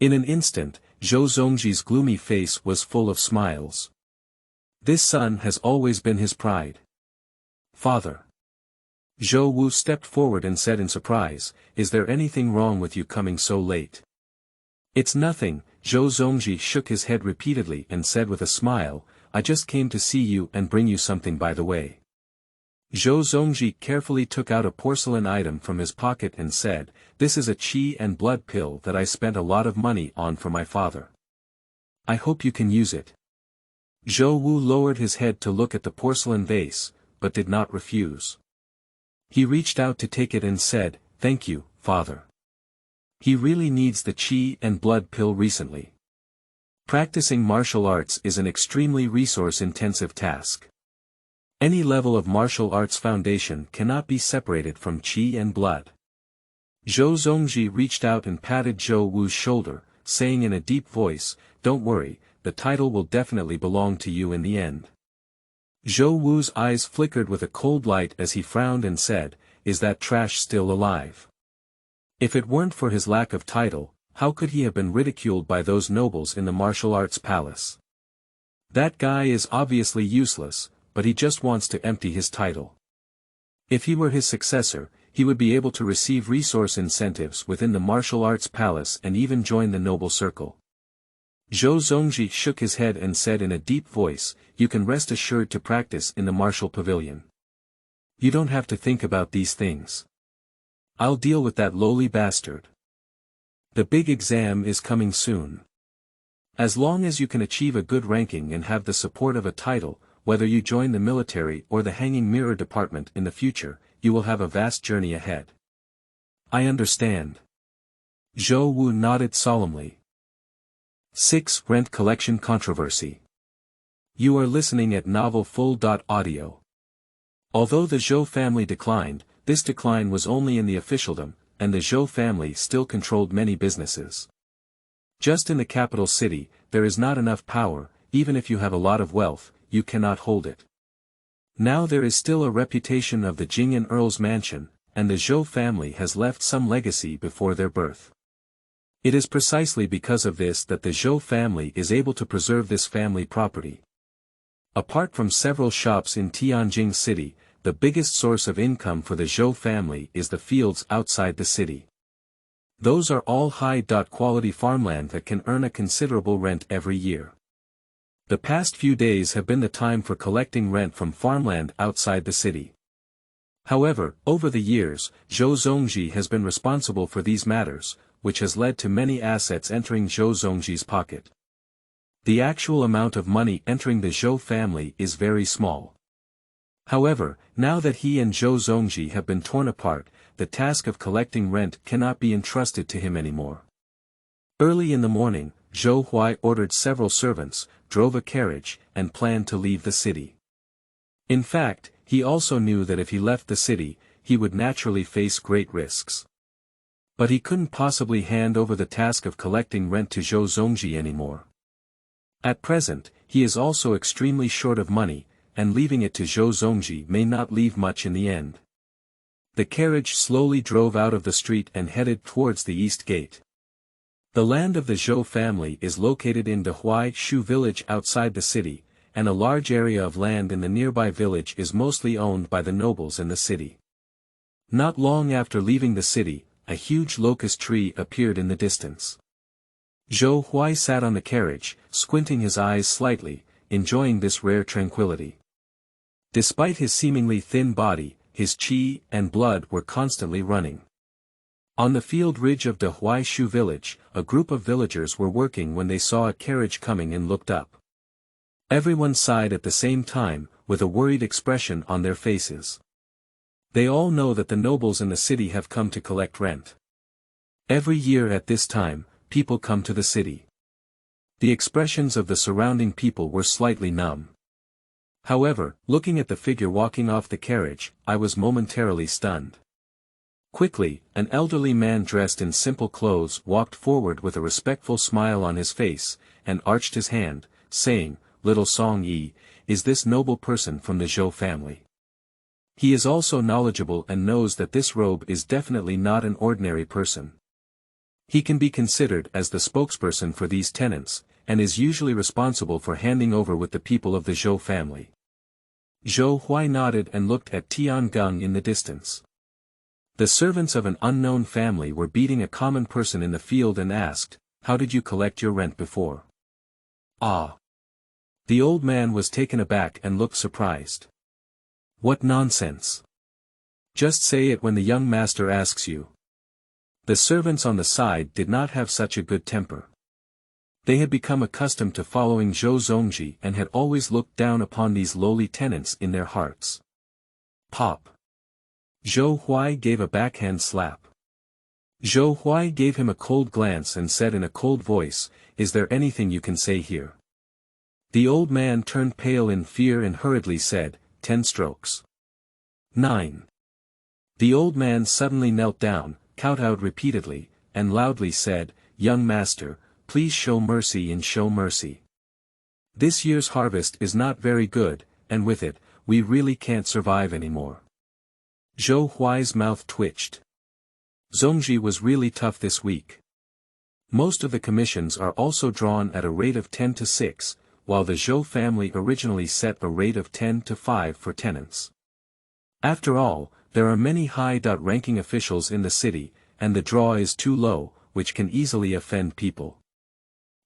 In an instant, Zhou Zongji's gloomy face was full of smiles. This son has always been his pride. Father. Zhou Wu stepped forward and said in surprise, is there anything wrong with you coming so late? It's nothing, Zhou Zongji shook his head repeatedly and said with a smile, I just came to see you and bring you something by the way. Zhou Zongji carefully took out a porcelain item from his pocket and said, this is a qi and blood pill that I spent a lot of money on for my father. I hope you can use it. Zhou Wu lowered his head to look at the porcelain vase, but did not refuse. He reached out to take it and said, thank you, father. He really needs the qi and blood pill recently. Practicing martial arts is an extremely resource-intensive task. Any level of martial arts foundation cannot be separated from qi and blood. Zhou Zongji reached out and patted Zhou Wu's shoulder, saying in a deep voice, don't worry, the title will definitely belong to you in the end. Zhou Wu's eyes flickered with a cold light as he frowned and said, is that trash still alive? If it weren't for his lack of title, how could he have been ridiculed by those nobles in the martial arts palace? That guy is obviously useless, but he just wants to empty his title. If he were his successor, he would be able to receive resource incentives within the martial arts palace and even join the noble circle. Zhou Zongji shook his head and said in a deep voice, you can rest assured to practice in the martial pavilion. You don't have to think about these things. I'll deal with that lowly bastard. The big exam is coming soon. As long as you can achieve a good ranking and have the support of a title, whether you join the military or the Hanging Mirror Department in the future, you will have a vast journey ahead. I understand. Zhou Wu nodded solemnly. 6. Rent Collection Controversy. You are listening at novelfull.audio. Although the Zhou family declined, this decline was only in the officialdom, and the Zhou family still controlled many businesses. Just in the capital city, there is not enough power, even if you have a lot of wealth, you cannot hold it. Now there is still a reputation of the Jing'an Earl's mansion, and the Zhou family has left some legacy before their birth. It is precisely because of this that the Zhou family is able to preserve this family property. Apart from several shops in Tianjing City, the biggest source of income for the Zhou family is the fields outside the city. Those are all high-quality farmland that can earn a considerable rent every year. The past few days have been the time for collecting rent from farmland outside the city. However, over the years, Zhou Zongji has been responsible for these matters, which has led to many assets entering Zhou Zongji's pocket. The actual amount of money entering the Zhou family is very small. However, now that he and Zhou Zongji have been torn apart, the task of collecting rent cannot be entrusted to him anymore. Early in the morning, Zhou Huai ordered several servants, drove a carriage, and planned to leave the city. In fact, he also knew that if he left the city, he would naturally face great risks. But he couldn't possibly hand over the task of collecting rent to Zhou Zongji anymore. At present, he is also extremely short of money, and leaving it to Zhou Zongji may not leave much in the end. The carriage slowly drove out of the street and headed towards the east gate. The land of the Zhou family is located in Dehuai Shu village outside the city, and a large area of land in the nearby village is mostly owned by the nobles in the city. Not long after leaving the city, a huge locust tree appeared in the distance. Zhou Huai sat on the carriage, squinting his eyes slightly, enjoying this rare tranquility. Despite his seemingly thin body, his qi and blood were constantly running. On the field ridge of Dehuai Shu village, a group of villagers were working when they saw a carriage coming and looked up. Everyone sighed at the same time, with a worried expression on their faces. They all know that the nobles in the city have come to collect rent. Every year at this time, people come to the city. The expressions of the surrounding people were slightly numb. However, looking at the figure walking off the carriage, I was momentarily stunned. Quickly, an elderly man dressed in simple clothes walked forward with a respectful smile on his face, and arched his hand, saying, "Little Song Yi, is this noble person from the Zhou family?" He is also knowledgeable and knows that this robe is definitely not an ordinary person. He can be considered as the spokesperson for these tenants, and is usually responsible for handing over with the people of the Zhou family. Zhou Huai nodded and looked at Tiangong in the distance. The servants of an unknown family were beating a common person in the field and asked, "How did you collect your rent before?" "Ah." The old man was taken aback and looked surprised. "What nonsense. Just say it when the young master asks you." The servants on the side did not have such a good temper. They had become accustomed to following Zhou Zongji and had always looked down upon these lowly tenants in their hearts. Pop. Zhou Huai gave a backhand slap. Zhou Huai gave him a cold glance and said in a cold voice, "Is there anything you can say here?" The old man turned pale in fear and hurriedly said, 10 strokes. 9. The old man suddenly knelt down, kowtowed repeatedly, and loudly said, "Young master, please show mercy and show mercy. This year's harvest is not very good, and with it, we really can't survive anymore." Zhou Huai's mouth twitched. Zongji was really tough this week. Most of the commissions are also drawn at a rate of 10 to 6, while the Zhou family originally set a rate of 10 to 5 for tenants. After all, there are many high-ranking officials in the city, and the draw is too low, which can easily offend people.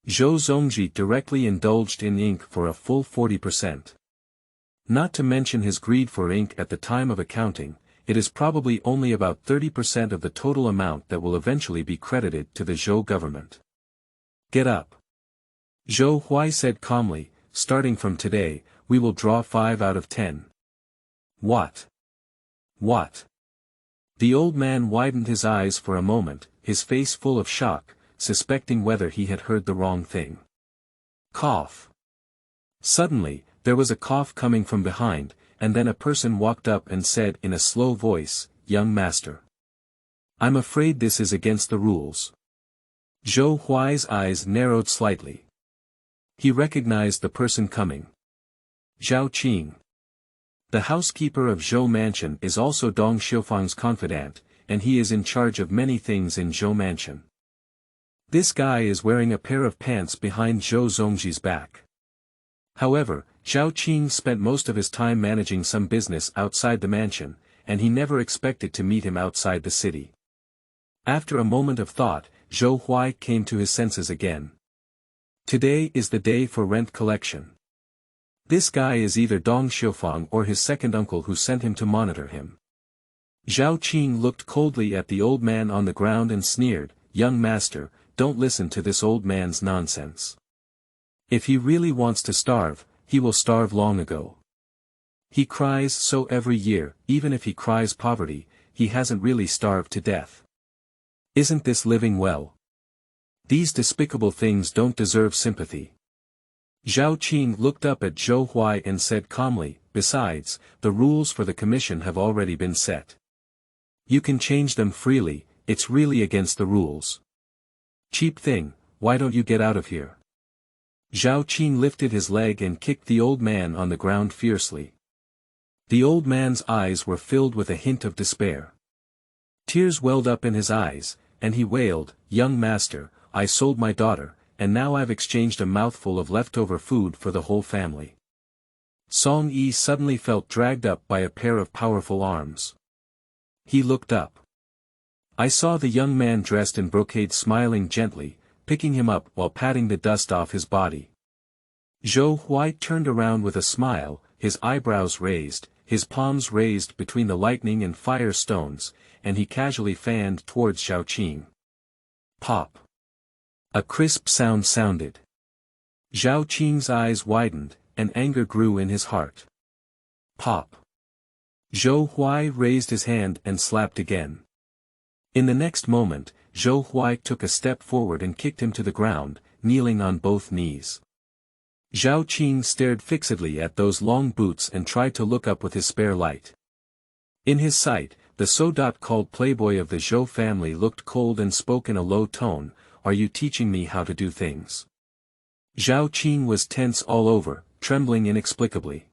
Zhou Zongji directly indulged in ink for a full 40%. Not to mention his greed for ink at the time of accounting, it is probably only about 30% of the total amount that will eventually be credited to the Zhou government. "Get up." Zhou Huai said calmly, "Starting from today, we will draw 5 out of 10. What? What?" The old man widened his eyes for a moment, his face full of shock, suspecting whether he had heard the wrong thing. Cough. Suddenly, there was a cough coming from behind, and then a person walked up and said in a slow voice, "Young master. I'm afraid this is against the rules." Zhou Huai's eyes narrowed slightly. He recognized the person coming. Zhao Qing. The housekeeper of Zhou Mansion is also Dong Xiufang's confidant, and he is in charge of many things in Zhou Mansion. This guy is wearing a pair of pants behind Zhou Zongji's back. However, Zhao Qing spent most of his time managing some business outside the mansion, and he never expected to meet him outside the city. After a moment of thought, Zhou Huai came to his senses again. Today is the day for rent collection. This guy is either Dong Xiufang or his second uncle who sent him to monitor him. Zhao Qing looked coldly at the old man on the ground and sneered, "Young master, don't listen to this old man's nonsense. If he really wants to starve, he will starve long ago. He cries so every year, even if he cries poverty, he hasn't really starved to death. Isn't this living well? These despicable things don't deserve sympathy." Zhao Qing looked up at Zhou Huai and said calmly, "Besides, the rules for the commission have already been set. You can change them freely, it's really against the rules. Cheap thing, why don't you get out of here?" Zhao Qing lifted his leg and kicked the old man on the ground fiercely. The old man's eyes were filled with a hint of despair. Tears welled up in his eyes, and he wailed, "Young master, I sold my daughter, and now I've exchanged a mouthful of leftover food for the whole family." Song Yi suddenly felt dragged up by a pair of powerful arms. He looked up. I saw the young man dressed in brocade smiling gently, picking him up while patting the dust off his body. Zhou Huai turned around with a smile, his eyebrows raised, his palms raised between the lightning and fire stones, and he casually fanned towards Zhao Qing. Pop! A crisp sound sounded. Zhao Qing's eyes widened, and anger grew in his heart. Pop! Zhou Huai raised his hand and slapped again. In the next moment, Zhou Huai took a step forward and kicked him to the ground, kneeling on both knees. Zhao Qing stared fixedly at those long boots and tried to look up with his spare light. In his sight, the so-called playboy of the Zhou family looked cold and spoke in a low tone, "Are you teaching me how to do things?" Zhao Qing was tense all over, trembling inexplicably.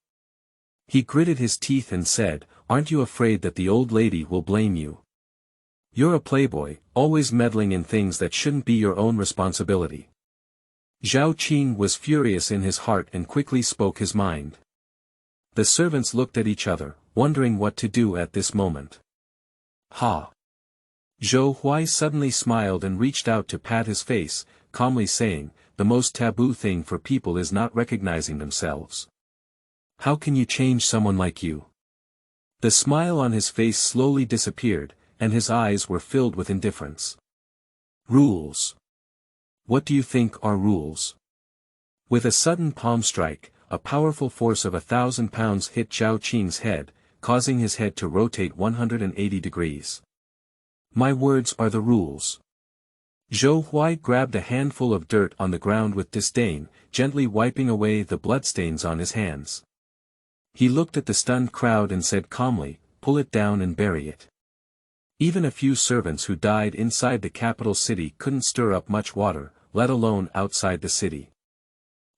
He gritted his teeth and said, "Aren't you afraid that the old lady will blame you? You're a playboy, always meddling in things that shouldn't be your own responsibility." Zhao Qing was furious in his heart and quickly spoke his mind. The servants looked at each other, wondering what to do at this moment. Ha! Zhou Huai suddenly smiled and reached out to pat his face, calmly saying, "The most taboo thing for people is not recognizing themselves. How can you change someone like you?" The smile on his face slowly disappeared, and his eyes were filled with indifference. Rules. What do you think are rules? With a sudden palm strike, a powerful force of 1,000 pounds hit Zhao Qing's head, causing his head to rotate 180 degrees. My words are the rules. Zhou Huai grabbed a handful of dirt on the ground with disdain, gently wiping away the bloodstains on his hands. He looked at the stunned crowd and said calmly, "Pull it down and bury it." Even a few servants who died inside the capital city couldn't stir up much water, let alone outside the city.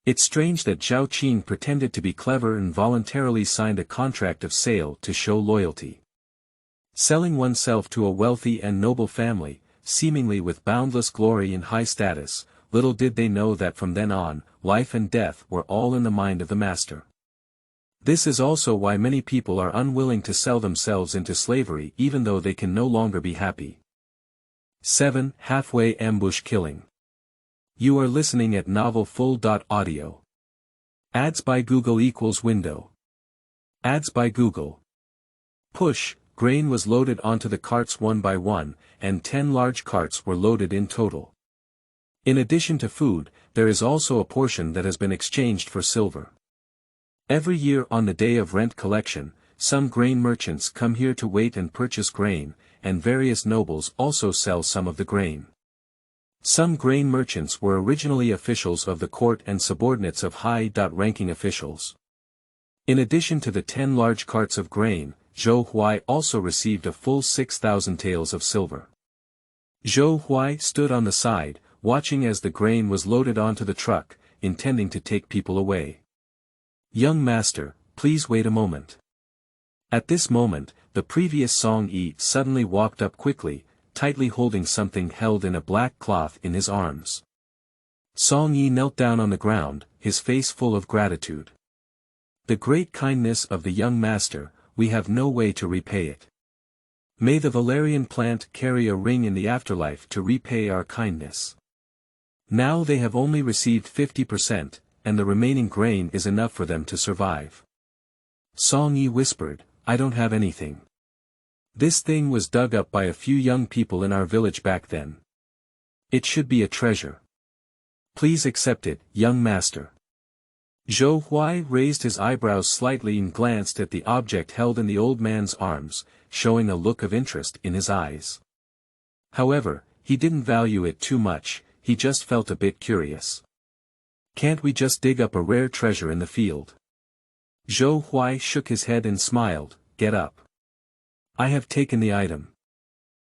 It's strange that Zhao Qing pretended to be clever and voluntarily signed a contract of sale to show loyalty. Selling oneself to a wealthy and noble family, seemingly with boundless glory and high status, little did they know that from then on, life and death were all in the mind of the master. This is also why many people are unwilling to sell themselves into slavery even though they can no longer be happy. 7. Halfway ambush killing. You are listening at Novel Full.audio. Ads by Google equals window. Ads by Google. Push, grain was loaded onto the carts one by one, and 10 large carts were loaded in total. In addition to food, there is also a portion that has been exchanged for silver. Every year on the day of rent collection, some grain merchants come here to wait and purchase grain, and various nobles also sell some of the grain. Some grain merchants were originally officials of the court and subordinates of high-ranking officials. In addition to the 10 large carts of grain, Zhou Huai also received a full 6,000 taels of silver. Zhou Huai stood on the side, watching as the grain was loaded onto the truck, intending to take people away. "Young master, please wait a moment." At this moment, the previous Song Yi suddenly walked up quickly, tightly holding something held in a black cloth in his arms. Song Yi knelt down on the ground, his face full of gratitude. "The great kindness of the young master, we have no way to repay it. May the valerian plant carry a ring in the afterlife to repay our kindness. Now they have only received 50%, and the remaining grain is enough for them to survive. Song Yi whispered, I don't have anything. This thing was dug up by a few young people in our village back then. It should be a treasure. Please accept it, young master. Zhou Huai raised his eyebrows slightly and glanced at the object held in the old man's arms, showing a look of interest in his eyes. However, he didn't value it too much, he just felt a bit curious. Can't we just dig up a rare treasure in the field? Zhou Huai shook his head and smiled, get up. I have taken the item.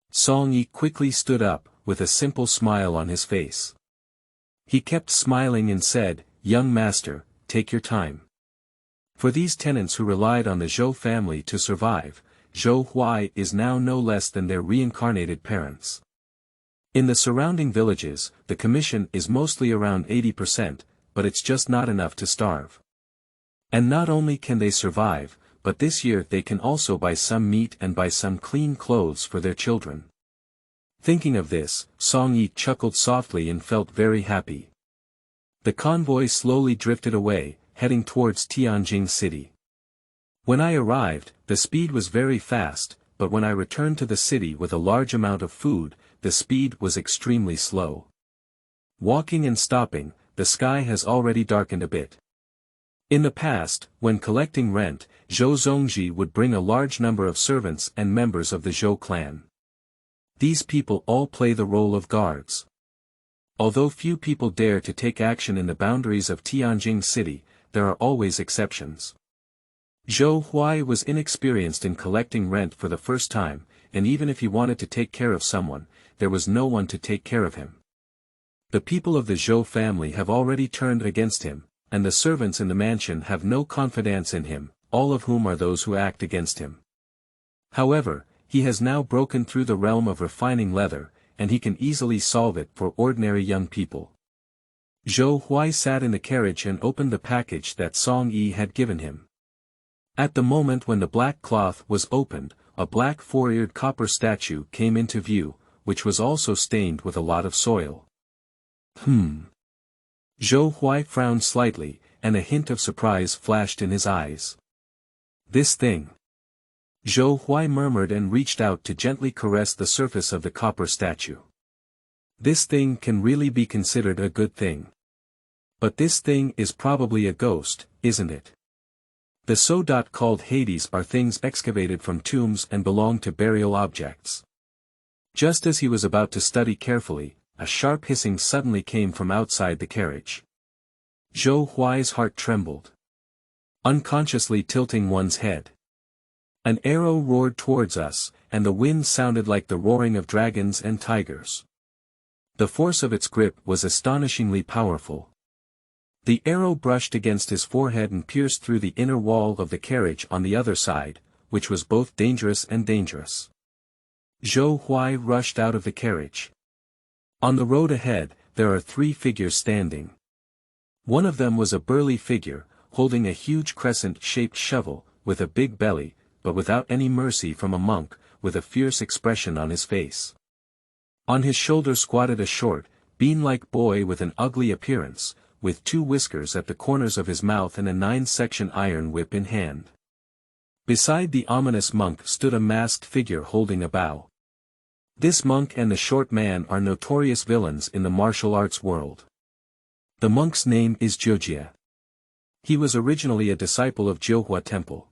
Song Yi quickly stood up, with a simple smile on his face. He kept smiling and said, young master, take your time. For these tenants who relied on the Zhou family to survive, Zhou Huai is now no less than their reincarnated parents. In the surrounding villages, the commission is mostly around 80%, but it's just not enough to starve. And not only can they survive, but this year they can also buy some meat and buy some clean clothes for their children. Thinking of this, Song Yi chuckled softly and felt very happy. The convoy slowly drifted away, heading towards Tianjin City. When I arrived, the speed was very fast, but when I returned to the city with a large amount of food, the speed was extremely slow. Walking and stopping, the sky has already darkened a bit. In the past, when collecting rent, Zhou Zongji would bring a large number of servants and members of the Zhou clan. These people all play the role of guards. Although few people dare to take action in the boundaries of Tianjin City, there are always exceptions. Zhou Huai was inexperienced in collecting rent for the first time, and even if he wanted to take care of someone, there was no one to take care of him. The people of the Zhou family have already turned against him, and the servants in the mansion have no confidence in him, all of whom are those who act against him. However, he has now broken through the realm of refining leather, and he can easily solve it for ordinary young people. Zhou Huai sat in the carriage and opened the package that Song Yi had given him. At the moment when the black cloth was opened, a black four-eared copper statue came into view, which was also stained with a lot of soil. Zhou Huai frowned slightly, and a hint of surprise flashed in his eyes. This thing. Zhou Huai murmured and reached out to gently caress the surface of the copper statue. This thing can really be considered a good thing. But this thing is probably a ghost, isn't it? The so-called Hades are things excavated from tombs and belong to burial objects. Just as he was about to study carefully, a sharp hissing suddenly came from outside the carriage. Zhou Huai's heart trembled. Unconsciously tilting one's head. An arrow roared towards us, and the wind sounded like the roaring of dragons and tigers. The force of its grip was astonishingly powerful. The arrow brushed against his forehead and pierced through the inner wall of the carriage on the other side, which was both dangerous and dangerous. Zhou Huai rushed out of the carriage. On the road ahead, there are 3 figures standing. One of them was a burly figure, holding a huge crescent-shaped shovel, with a big belly, but without any mercy from a monk, with a fierce expression on his face. On his shoulder squatted a short, bean-like boy with an ugly appearance, with 2 whiskers at the corners of his mouth and a 9-section iron whip in hand. Beside the ominous monk stood a masked figure holding a bow. This monk and the short man are notorious villains in the martial arts world. The monk's name is Jiujie. He was originally a disciple of Jiuhua Temple.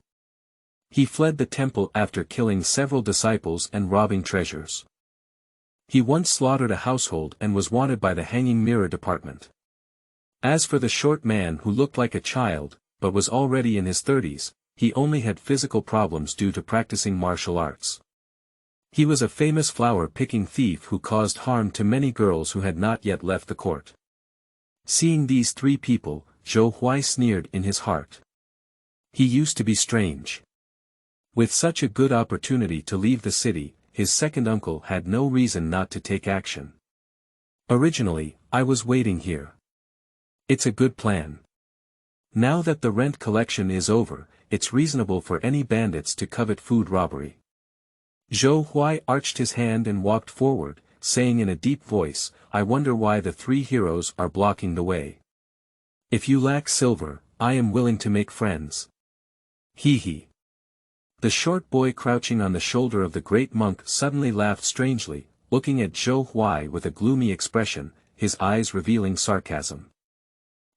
He fled the temple after killing several disciples and robbing treasures. He once slaughtered a household and was wanted by the Hanging Mirror Department. As for the short man who looked like a child, but was already in his 30s, he only had physical problems due to practicing martial arts. He was a famous flower-picking thief who caused harm to many girls who had not yet left the court. Seeing these 3 people, Zhou Huai sneered in his heart. He used to be strange. With such a good opportunity to leave the city, his second uncle had no reason not to take action. Originally, I was waiting here. It's a good plan. Now that the rent collection is over, it's reasonable for any bandits to covet food robbery. Zhou Huai arched his hand and walked forward, saying in a deep voice, "I wonder why the three heroes are blocking the way. If you lack silver, I am willing to make friends." Hee hee. The short boy crouching on the shoulder of the great monk suddenly laughed strangely, looking at Zhou Huai with a gloomy expression, his eyes revealing sarcasm.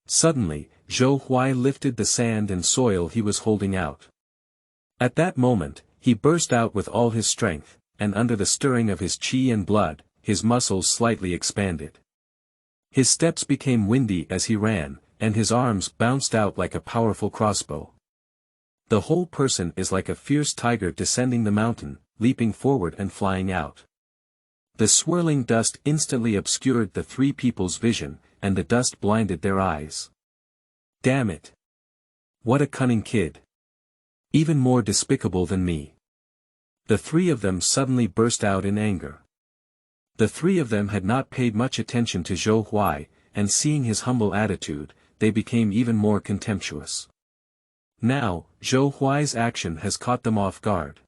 Suddenly, Zhou Huai lifted the sand and soil he was holding out. At that moment, he burst out with all his strength, and under the stirring of his qi and blood, his muscles slightly expanded. His steps became windy as he ran, and his arms bounced out like a powerful crossbow. The whole person is like a fierce tiger descending the mountain, leaping forward and flying out. The swirling dust instantly obscured the three people's vision, and the dust blinded their eyes. Damn it! What a cunning kid! Even more despicable than me. The three of them suddenly burst out in anger. The three of them had not paid much attention to Zhou Huai, and seeing his humble attitude, they became even more contemptuous. Now, Zhou Huai's action has caught them off guard.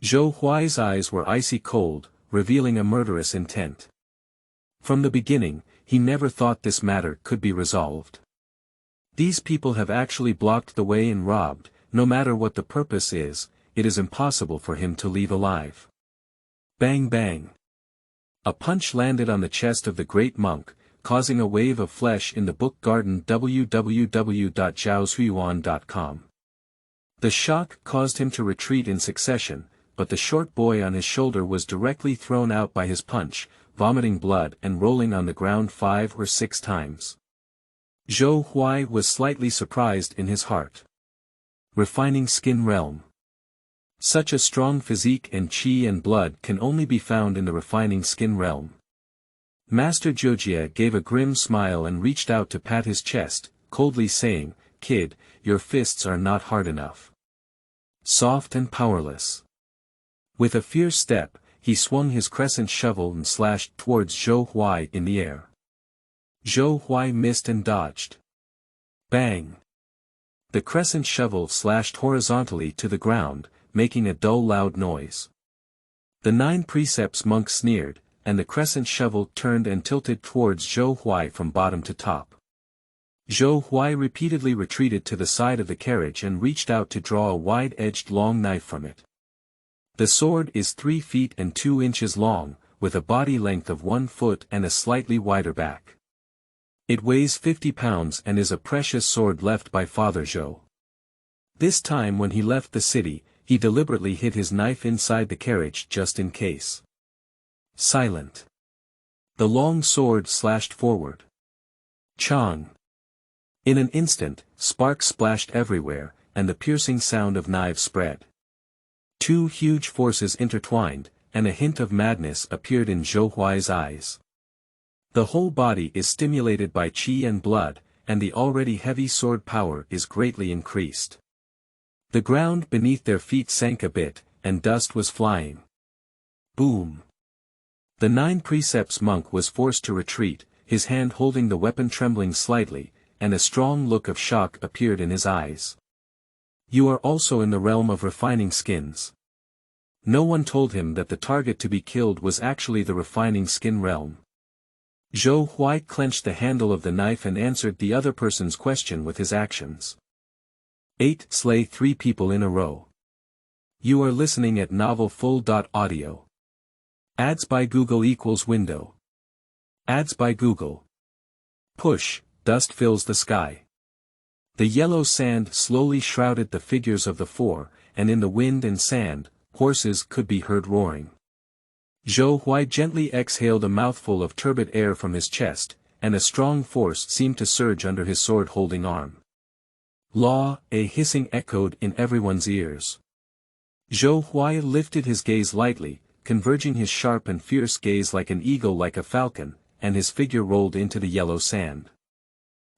Zhou Huai's eyes were icy cold, revealing a murderous intent. From the beginning, he never thought this matter could be resolved. These people have actually blocked the way and robbed. No matter what the purpose is, it is impossible for him to leave alive. Bang bang. A punch landed on the chest of the great monk, causing a wave of flesh in the book garden www.zhaosuiyuan.com. The shock caused him to retreat in succession, but the short boy on his shoulder was directly thrown out by his punch, vomiting blood and rolling on the ground 5 or 6 times. Zhou Huai was slightly surprised in his heart. Refining skin realm. Such a strong physique and qi and blood can only be found in the refining skin realm. Master Jiujia gave a grim smile and reached out to pat his chest, coldly saying, "Kid, your fists are not hard enough. Soft and powerless." With a fierce step, he swung his crescent shovel and slashed towards Zhou Huai in the air. Zhou Huai missed and dodged. Bang! The crescent shovel slashed horizontally to the ground, making a dull loud noise. The 9 precepts monk sneered, and the crescent shovel turned and tilted towards Zhou Huai from bottom to top. Zhou Huai repeatedly retreated to the side of the carriage and reached out to draw a wide-edged long knife from it. The sword is 3 feet and 2 inches long, with a body length of 1 foot and a slightly wider back. It weighs 50 pounds and is a precious sword left by Father Zhou. This time when he left the city, he deliberately hid his knife inside the carriage just in case. Silent. The long sword slashed forward. Chong. In an instant, sparks splashed everywhere, and the piercing sound of knives spread. 2 huge forces intertwined, and a hint of madness appeared in Zhou Huai's eyes. The whole body is stimulated by qi and blood, and the already heavy sword power is greatly increased. The ground beneath their feet sank a bit, and dust was flying. Boom! The 9 precepts monk was forced to retreat, his hand holding the weapon trembling slightly, and a strong look of shock appeared in his eyes. You are also in the realm of refining skins. No one told him that the target to be killed was actually the refining skin realm. Zhou Huai clenched the handle of the knife and answered the other person's question with his actions. 8. Slay 3 people in a row. You are listening at novelfull.audio. Ads by Google equals window. Ads by Google. Push, dust fills the sky. The yellow sand slowly shrouded the figures of the 4, and in the wind and sand, horses could be heard roaring. Zhou Huai gently exhaled a mouthful of turbid air from his chest, and a strong force seemed to surge under his sword-holding arm. Law, a hissing echoed in everyone's ears. Zhou Huai lifted his gaze lightly, converging his sharp and fierce gaze like an eagle like a falcon, and his figure rolled into the yellow sand.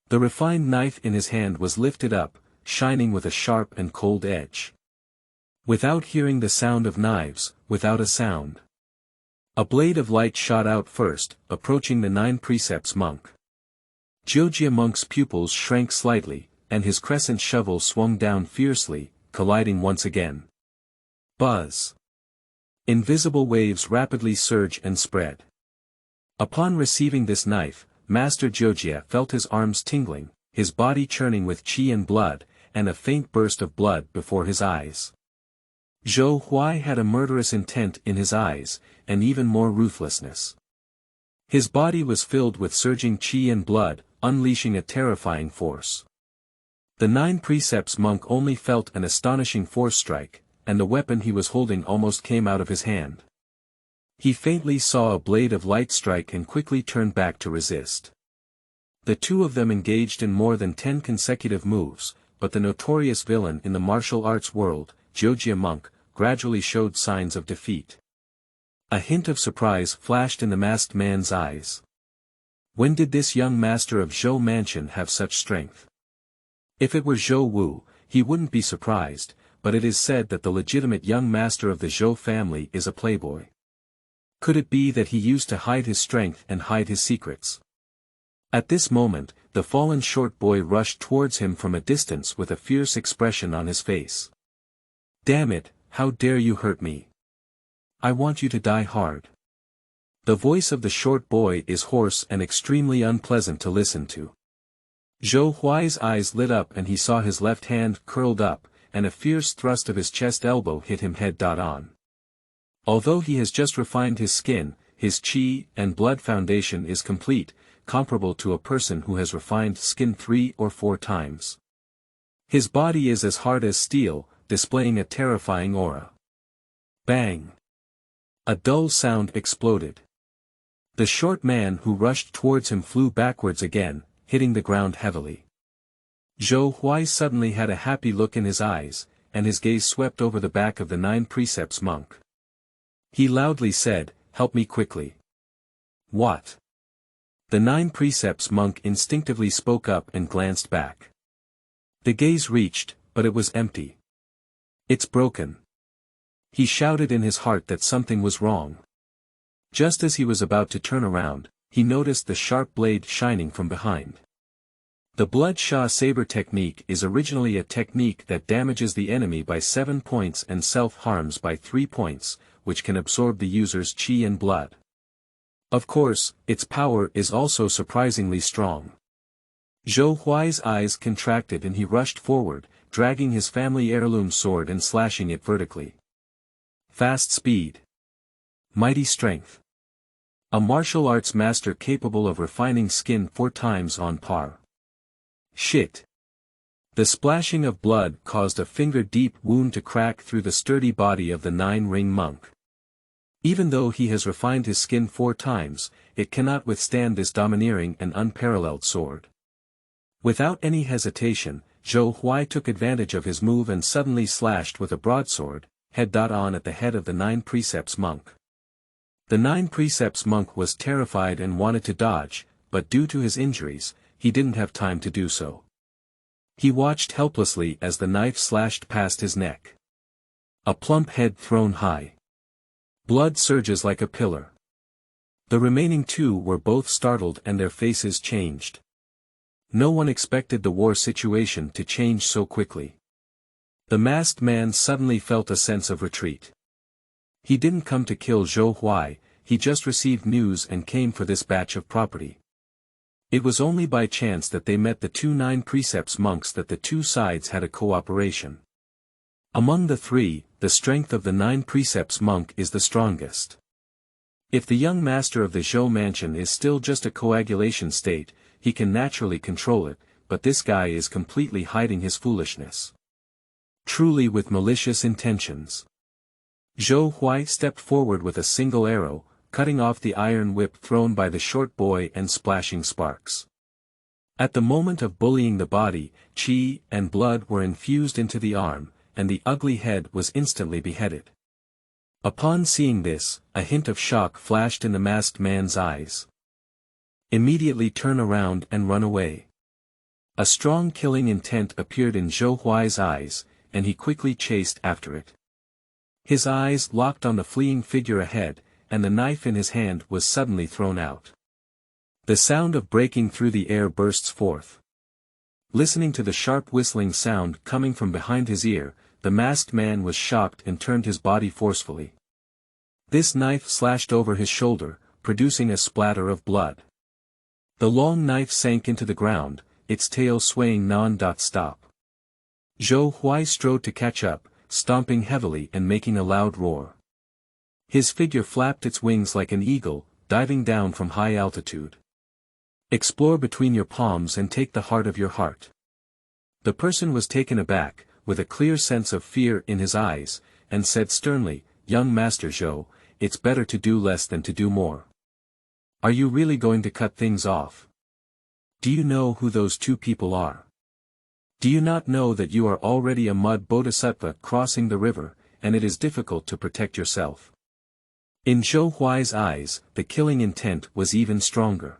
The refined knife in his hand was lifted up, shining with a sharp and cold edge. Without hearing the sound of knives, without a sound. A blade of light shot out first, approaching the 9 precepts monk. Jiujia monk's pupils shrank slightly, and his crescent shovel swung down fiercely, colliding once again. Buzz. Invisible waves rapidly surge and spread. Upon receiving this knife, Master Zhou felt his arms tingling, his body churning with qi and blood, and a faint burst of blood before his eyes. Zhou Huai had a murderous intent in his eyes, and even more ruthlessness. His body was filled with surging qi and blood, unleashing a terrifying force. The 9 Precepts monk only felt an astonishing force strike, and the weapon he was holding almost came out of his hand. He faintly saw a blade of light strike and quickly turned back to resist. The two of them engaged in more than 10 consecutive moves, but the notorious villain in the martial arts world, Zhou monk, gradually showed signs of defeat. A hint of surprise flashed in the masked man's eyes. When did this young master of Zhou Mansion have such strength? If it were Zhou Wu, he wouldn't be surprised, but it is said that the legitimate young master of the Zhou family is a playboy. Could it be that he used to hide his strength and hide his secrets? At this moment, the fallen short boy rushed towards him from a distance with a fierce expression on his face. "Damn it, how dare you hurt me? I want you to die hard." The voice of the short boy is hoarse and extremely unpleasant to listen to. Zhou Huai's eyes lit up and he saw his left hand curled up, and a fierce thrust of his chest elbow hit him head-on. Although he has just refined his skin, his qi and blood foundation is complete, comparable to a person who has refined skin 3 or 4 times. His body is as hard as steel, displaying a terrifying aura. Bang! A dull sound exploded. The short man who rushed towards him flew backwards again, hitting the ground heavily. Zhou Huai suddenly had a happy look in his eyes, and his gaze swept over the back of the 9 Precepts monk. He loudly said, "Help me quickly." "What?" The 9 Precepts monk instinctively spoke up and glanced back. The gaze reached, but it was empty. "It's broken." He shouted in his heart that something was wrong. Just as he was about to turn around, he noticed the sharp blade shining from behind. The Blood Sha Saber technique is originally a technique that damages the enemy by 7 points and self-harms by 3 points, which can absorb the user's qi and blood. Of course, its power is also surprisingly strong. Zhou Huai's eyes contracted and he rushed forward, dragging his family heirloom sword and slashing it vertically. Fast speed. Mighty strength. A martial arts master capable of refining skin 4 times on par. Shit. The splashing of blood caused a finger-deep wound to crack through the sturdy body of the 9-ring monk. Even though he has refined his skin 4 times, it cannot withstand this domineering and unparalleled sword. Without any hesitation, Zhou Huai took advantage of his move and suddenly slashed with a broadsword, head-on at the head of the 9 Precepts monk. The 9 Precepts monk was terrified and wanted to dodge, but due to his injuries, he didn't have time to do so. He watched helplessly as the knife slashed past his neck. A plump head thrown high. Blood surges like a pillar. The remaining 2 were both startled and their faces changed. No one expected the war situation to change so quickly. The masked man suddenly felt a sense of retreat. He didn't come to kill Zhou Huai, he just received news and came for this batch of property. It was only by chance that they met the 2 9 Precepts monks that the 2 sides had a cooperation. Among the 3, the strength of the 9 Precepts monk is the strongest. If the young master of the Zhou Mansion is still just a coagulation state, he can naturally control it, but this guy is completely hiding his foolishness. Truly with malicious intentions. Zhou Huai stepped forward with a single arrow, cutting off the iron whip thrown by the short boy and splashing sparks. At the moment of bullying the body, qi and blood were infused into the arm, and the ugly head was instantly beheaded. Upon seeing this, a hint of shock flashed in the masked man's eyes. Immediately turn around and run away. A strong killing intent appeared in Zhou Huai's eyes, and he quickly chased after it. His eyes locked on the fleeing figure ahead, and the knife in his hand was suddenly thrown out. The sound of breaking through the air bursts forth. Listening to the sharp whistling sound coming from behind his ear, the masked man was shocked and turned his body forcefully. This knife slashed over his shoulder, producing a splatter of blood. The long knife sank into the ground, its tail swaying non-stop. Zhou Huai strode to catch up, stomping heavily and making a loud roar. His figure flapped its wings like an eagle, diving down from high altitude. Explore between your palms and take the heart of your heart. The person was taken aback, with a clear sense of fear in his eyes, and said sternly, "Young Master Zhou, it's better to do less than to do more. Are you really going to cut things off? Do you know who those two people are? Do you not know that you are already a mud bodhisattva crossing the river, and it is difficult to protect yourself?" In Zhou Huai's eyes, the killing intent was even stronger.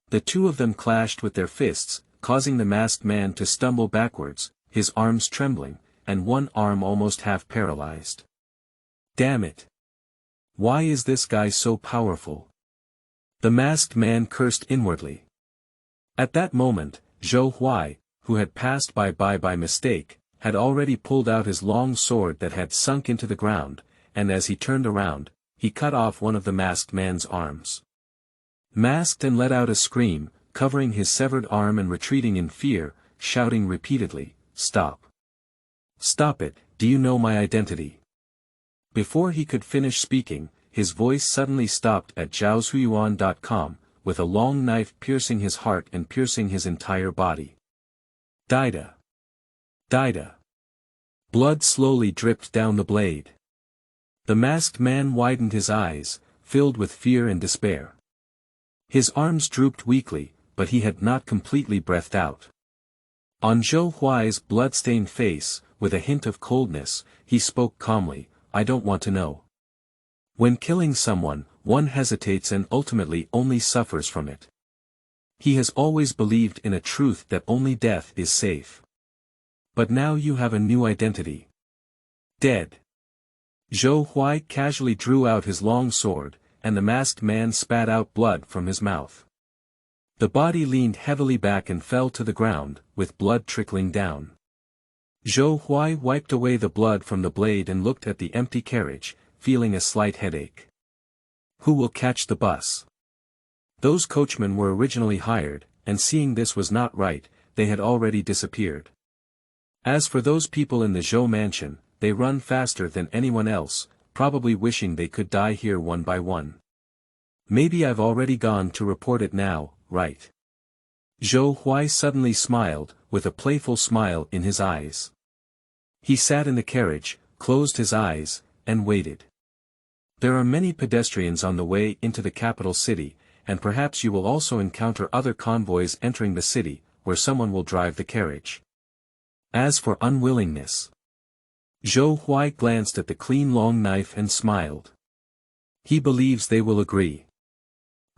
The two of them clashed with their fists, causing the masked man to stumble backwards, his arms trembling, and one arm almost half paralyzed. Damn it! Why is this guy so powerful? The masked man cursed inwardly. At that moment, Zhou Huai, who had passed by mistake, had already pulled out his long sword that had sunk into the ground, and as he turned around, he cut off one of the masked man's arms. Masked and let out a scream, covering his severed arm and retreating in fear, shouting repeatedly, "Stop! Stop it, do you know my identity?" Before he could finish speaking, his voice suddenly stopped at zhaoshuyuan.com, with a long knife piercing his heart and piercing his entire body. Dida! Dida! Blood slowly dripped down the blade. The masked man widened his eyes, filled with fear and despair. His arms drooped weakly, but he had not completely breathed out. On Zhou Huai's blood-stained face, with a hint of coldness, he spoke calmly, "I don't want to know." When killing someone, one hesitates and ultimately only suffers from it. He has always believed in a truth that only death is safe. But now you have a new identity. Dead. Zhou Huai casually drew out his long sword, and the masked man spat out blood from his mouth. The body leaned heavily back and fell to the ground, with blood trickling down. Zhou Huai wiped away the blood from the blade and looked at the empty carriage, feeling a slight headache. Who will catch the bus? Those coachmen were originally hired, and seeing this was not right, they had already disappeared. As for those people in the Zhou mansion, they run faster than anyone else, probably wishing they could die here one by one. Maybe I've already gone to report it now, right? Zhou Huai suddenly smiled, with a playful smile in his eyes. He sat in the carriage, closed his eyes, and waited. There are many pedestrians on the way into the capital city, and perhaps you will also encounter other convoys entering the city, where someone will drive the carriage. As for unwillingness, Zhou Huai glanced at the clean long knife and smiled. He believes they will agree.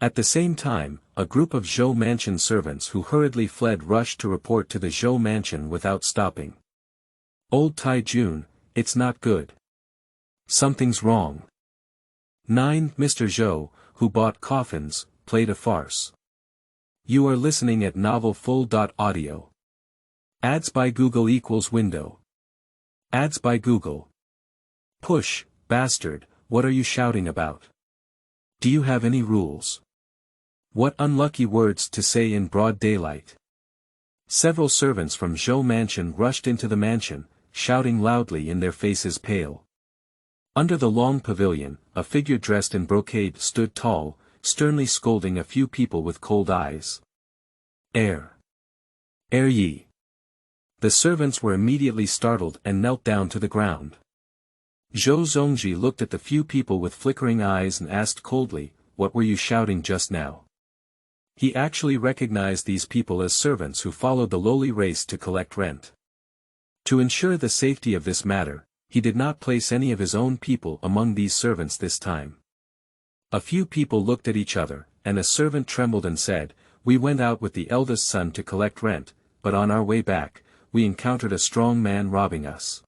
At the same time, a group of Zhou mansion servants who hurriedly fled rushed to report to the Zhou mansion without stopping. "Old Tai Jun, it's not good. Something's wrong." 9. Mr. Zhou, who bought Coffins, played a farce. You are listening at novelfull.audio. Ads by Google equals window. Ads by Google. Push, bastard, what are you shouting about? Do you have any rules? What unlucky words to say in broad daylight. Several servants from Zhou mansion rushed into the mansion, shouting loudly in their faces pale. Under the long pavilion, a figure dressed in brocade stood tall, sternly scolding a few people with cold eyes. Air ye. The servants were immediately startled and knelt down to the ground. Zhou Zongji looked at the few people with flickering eyes and asked coldly, "What were you shouting just now?" He actually recognized these people as servants who followed the lowly race to collect rent. To ensure the safety of this matter, he did not place any of his own people among these servants this time. A few people looked at each other, and a servant trembled and said, "We went out with the eldest son to collect rent, but on our way back, we encountered a strong man robbing us.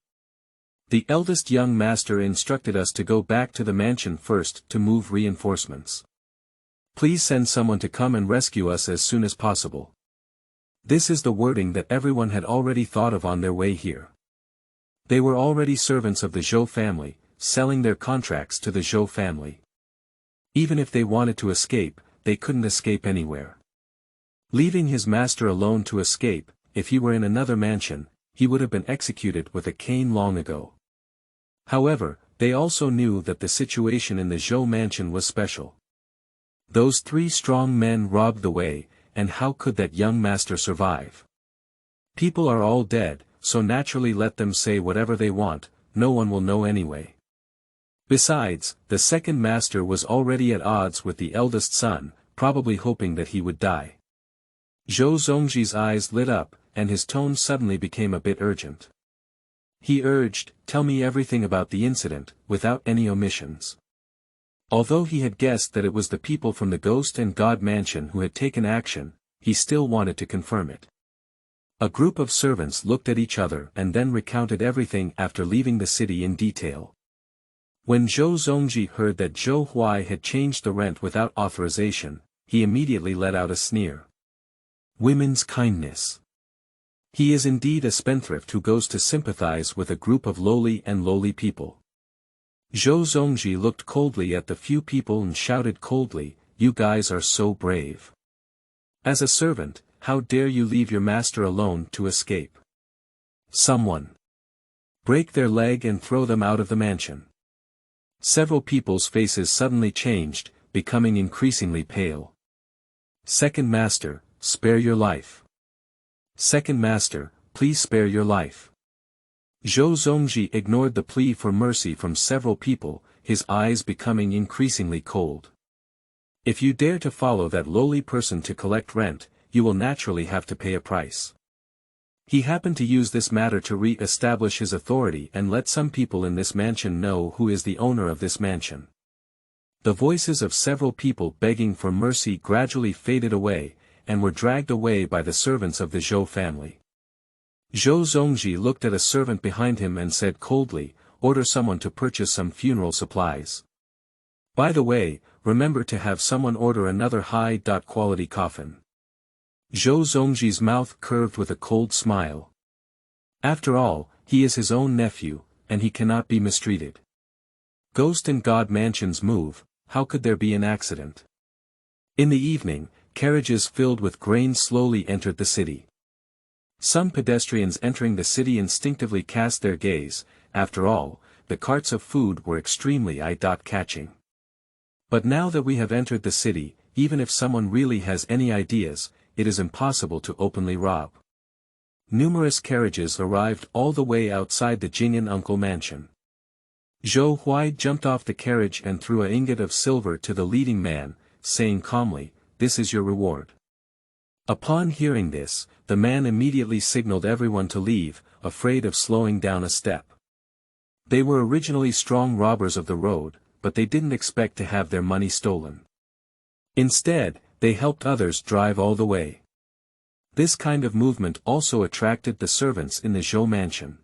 The eldest young master instructed us to go back to the mansion first to move reinforcements. Please send someone to come and rescue us as soon as possible." This is the wording that everyone had already thought of on their way here. They were already servants of the Zhou family, selling their contracts to the Zhou family. Even if they wanted to escape, they couldn't escape anywhere. Leaving his master alone to escape, if he were in another mansion, he would have been executed with a cane long ago. However, they also knew that the situation in the Zhou mansion was special. Those 3 strong men robbed the Wei, and how could that young master survive? People are all dead, so naturally let them say whatever they want, no one will know anyway. Besides, the second master was already at odds with the eldest son, probably hoping that he would die. Zhou Zongji's eyes lit up, and his tone suddenly became a bit urgent. He urged, "Tell me everything about the incident, without any omissions." Although he had guessed that it was the people from the Ghost and God mansion who had taken action, he still wanted to confirm it. A group of servants looked at each other and then recounted everything after leaving the city in detail. When Zhou Zongji heard that Zhou Huai had changed the rent without authorization, he immediately let out a sneer. Women's kindness. He is indeed a spendthrift who goes to sympathize with a group of lowly people. Zhou Zongji looked coldly at the few people and shouted coldly, "You guys are so brave. As a servant, how dare you leave your master alone to escape? Someone break their leg and throw them out of the mansion." Several people's faces suddenly changed, becoming increasingly pale. "Second master, spare your life. Second master, please spare your life." Zhou Zongji ignored the plea for mercy from several people, his eyes becoming increasingly cold. "If you dare to follow that lowly person to collect rent, you will naturally have to pay a price." He happened to use this matter to re-establish his authority and let some people in this mansion know who is the owner of this mansion. The voices of several people begging for mercy gradually faded away, and were dragged away by the servants of the Zhou family. Zhou Zongji looked at a servant behind him and said coldly, "Order someone to purchase some funeral supplies. By the way, remember to have someone order another high-quality coffin." Zhou Zongji's mouth curved with a cold smile. After all, he is his own nephew, and he cannot be mistreated. Ghost and God mansions move, how could there be an accident? In the evening, carriages filled with grain slowly entered the city. Some pedestrians entering the city instinctively cast their gaze, after all, the carts of food were extremely eye-catching. But now that we have entered the city, even if someone really has any ideas, it is impossible to openly rob. Numerous carriages arrived all the way outside the Jing'an Uncle Mansion. Zhou Huai jumped off the carriage and threw an ingot of silver to the leading man, saying calmly, "This is your reward." Upon hearing this, the man immediately signaled everyone to leave, afraid of slowing down a step. They were originally strong robbers of the road, but they didn't expect to have their money stolen. Instead, they helped others drive all the way. This kind of movement also attracted the servants in the Zhou mansion.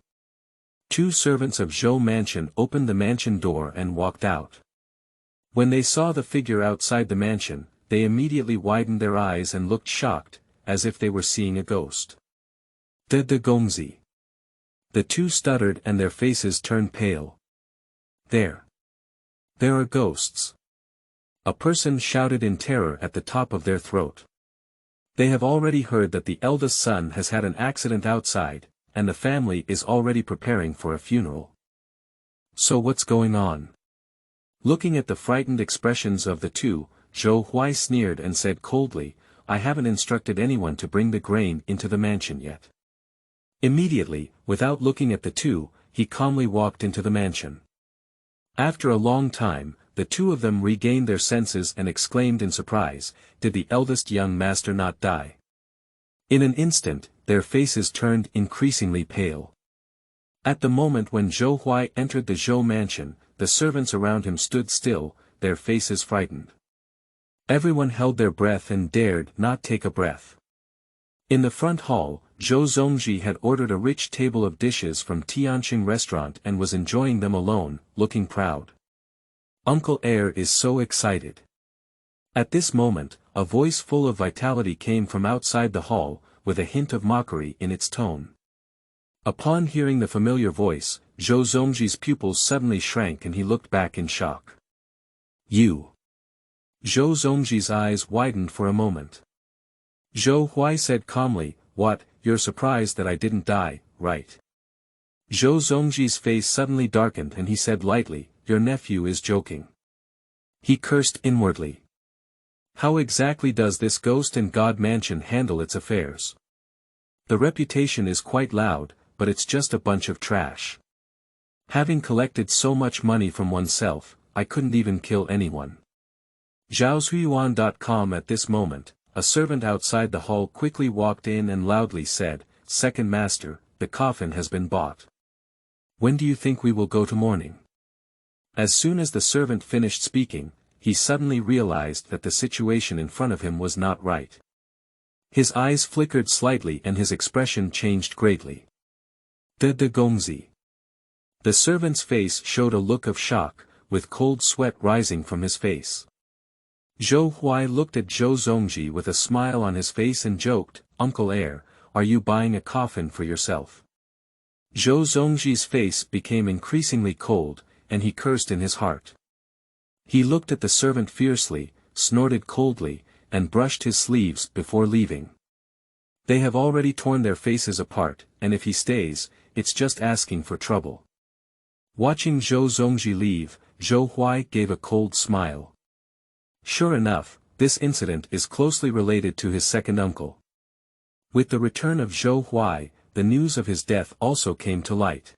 2 servants of Zhou mansion opened the mansion door and walked out. When they saw the figure outside the mansion, they immediately widened their eyes and looked shocked, as if they were seeing a ghost. "De Gongzi." The 2 stuttered and their faces turned pale. There are ghosts." A person shouted in terror at the top of their throat. They have already heard that the eldest son has had an accident outside, and the family is already preparing for a funeral. So what's going on? Looking at the frightened expressions of the 2, Zhou Huai sneered and said coldly, "I haven't instructed anyone to bring the grain into the mansion yet." Immediately, without looking at the 2, he calmly walked into the mansion. After a long time, the 2 of them regained their senses and exclaimed in surprise, "Did the eldest young master not die?" In an instant, their faces turned increasingly pale. At the moment when Zhou Huai entered the Zhou mansion, the servants around him stood still, their faces frightened. Everyone held their breath and dared not take a breath. In the front hall, Zhou Zongji had ordered a rich table of dishes from Tianqing restaurant and was enjoying them alone, looking proud. Uncle Heir is so excited. At this moment, a voice full of vitality came from outside the hall, with a hint of mockery in its tone. Upon hearing the familiar voice, Zhou Zongji's pupils suddenly shrank and he looked back in shock. You. Zhou Zongji's eyes widened for a moment. Zhou Huai said calmly, "What, you're surprised that I didn't die, right?" Zhou Zongji's face suddenly darkened and he said lightly, "Your nephew is joking." He cursed inwardly. How exactly does this ghost and god mansion handle its affairs? The reputation is quite loud, but it's just a bunch of trash. Having collected so much money from oneself, I couldn't even kill anyone. Zhaoshuyuan.com. At this moment, a servant outside the hall quickly walked in and loudly said, "Second master, the coffin has been bought. When do you think we will go to mourning?" As soon as the servant finished speaking, he suddenly realized that the situation in front of him was not right. His eyes flickered slightly and his expression changed greatly. De Gongzi. The servant's face showed a look of shock, with cold sweat rising from his face. Zhou Huai looked at Zhou Zongji with a smile on his face and joked, "Uncle Heir, are you buying a coffin for yourself?" Zhou Zongji's face became increasingly cold, and he cursed in his heart. He looked at the servant fiercely, snorted coldly, and brushed his sleeves before leaving. They have already torn their faces apart, and if he stays, it's just asking for trouble. Watching Zhou Zongji leave, Zhou Huai gave a cold smile. Sure enough, this incident is closely related to his second uncle. With the return of Zhou Huai, the news of his death also came to light.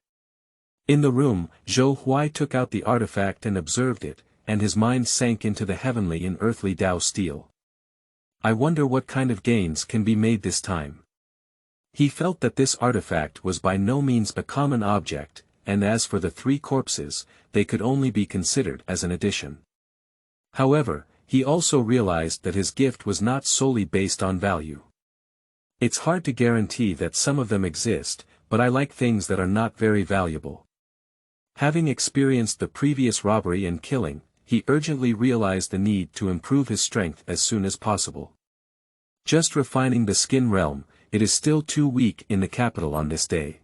In the room, Zhou Huai took out the artifact and observed it, and his mind sank into the heavenly and earthly Tao steel. I wonder what kind of gains can be made this time. He felt that this artifact was by no means a common object, and as for the 3 corpses, they could only be considered as an addition. However, he also realized that his gift was not solely based on value. It's hard to guarantee that some of them exist, but I like things that are not very valuable. Having experienced the previous robbery and killing, he urgently realized the need to improve his strength as soon as possible. Just refining the skin realm, it is still too weak in the capital on this day.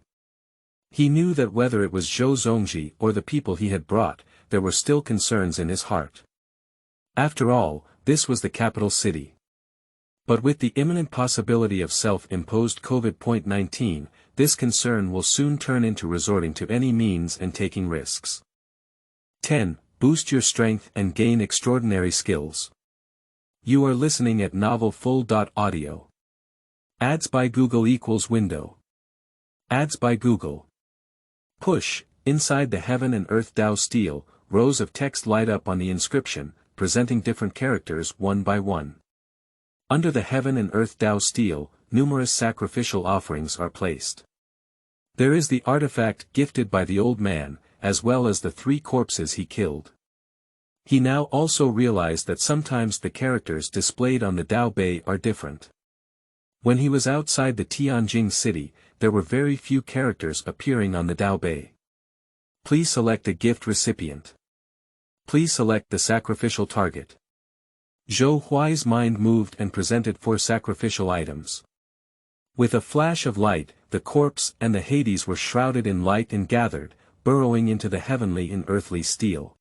He knew that whether it was Zhou Zongji or the people he had brought, there were still concerns in his heart. After all, this was the capital city. But with the imminent possibility of self-imposed COVID-19, this concern will soon turn into resorting to any means and taking risks. 10. Boost your strength and gain extraordinary skills. You are listening at novelfull.audio. Ads by Google equals window. Ads by Google. Push, inside the heaven and earth Tao steel, rows of text light up on the inscription, presenting different characters one by one. Under the heaven and earth Tao steel, numerous sacrificial offerings are placed. There is the artifact gifted by the old man, as well as the 3 corpses he killed. He now also realized that sometimes the characters displayed on the Tao Bei are different. When he was outside the Tianjing city, there were very few characters appearing on the Tao Bei. Please select a gift recipient. Please select the sacrificial target. Zhou Huai's mind moved and presented 4 sacrificial items. With a flash of light, the corpse and the Hades were shrouded in light and gathered, burrowing into the heavenly and earthly steel.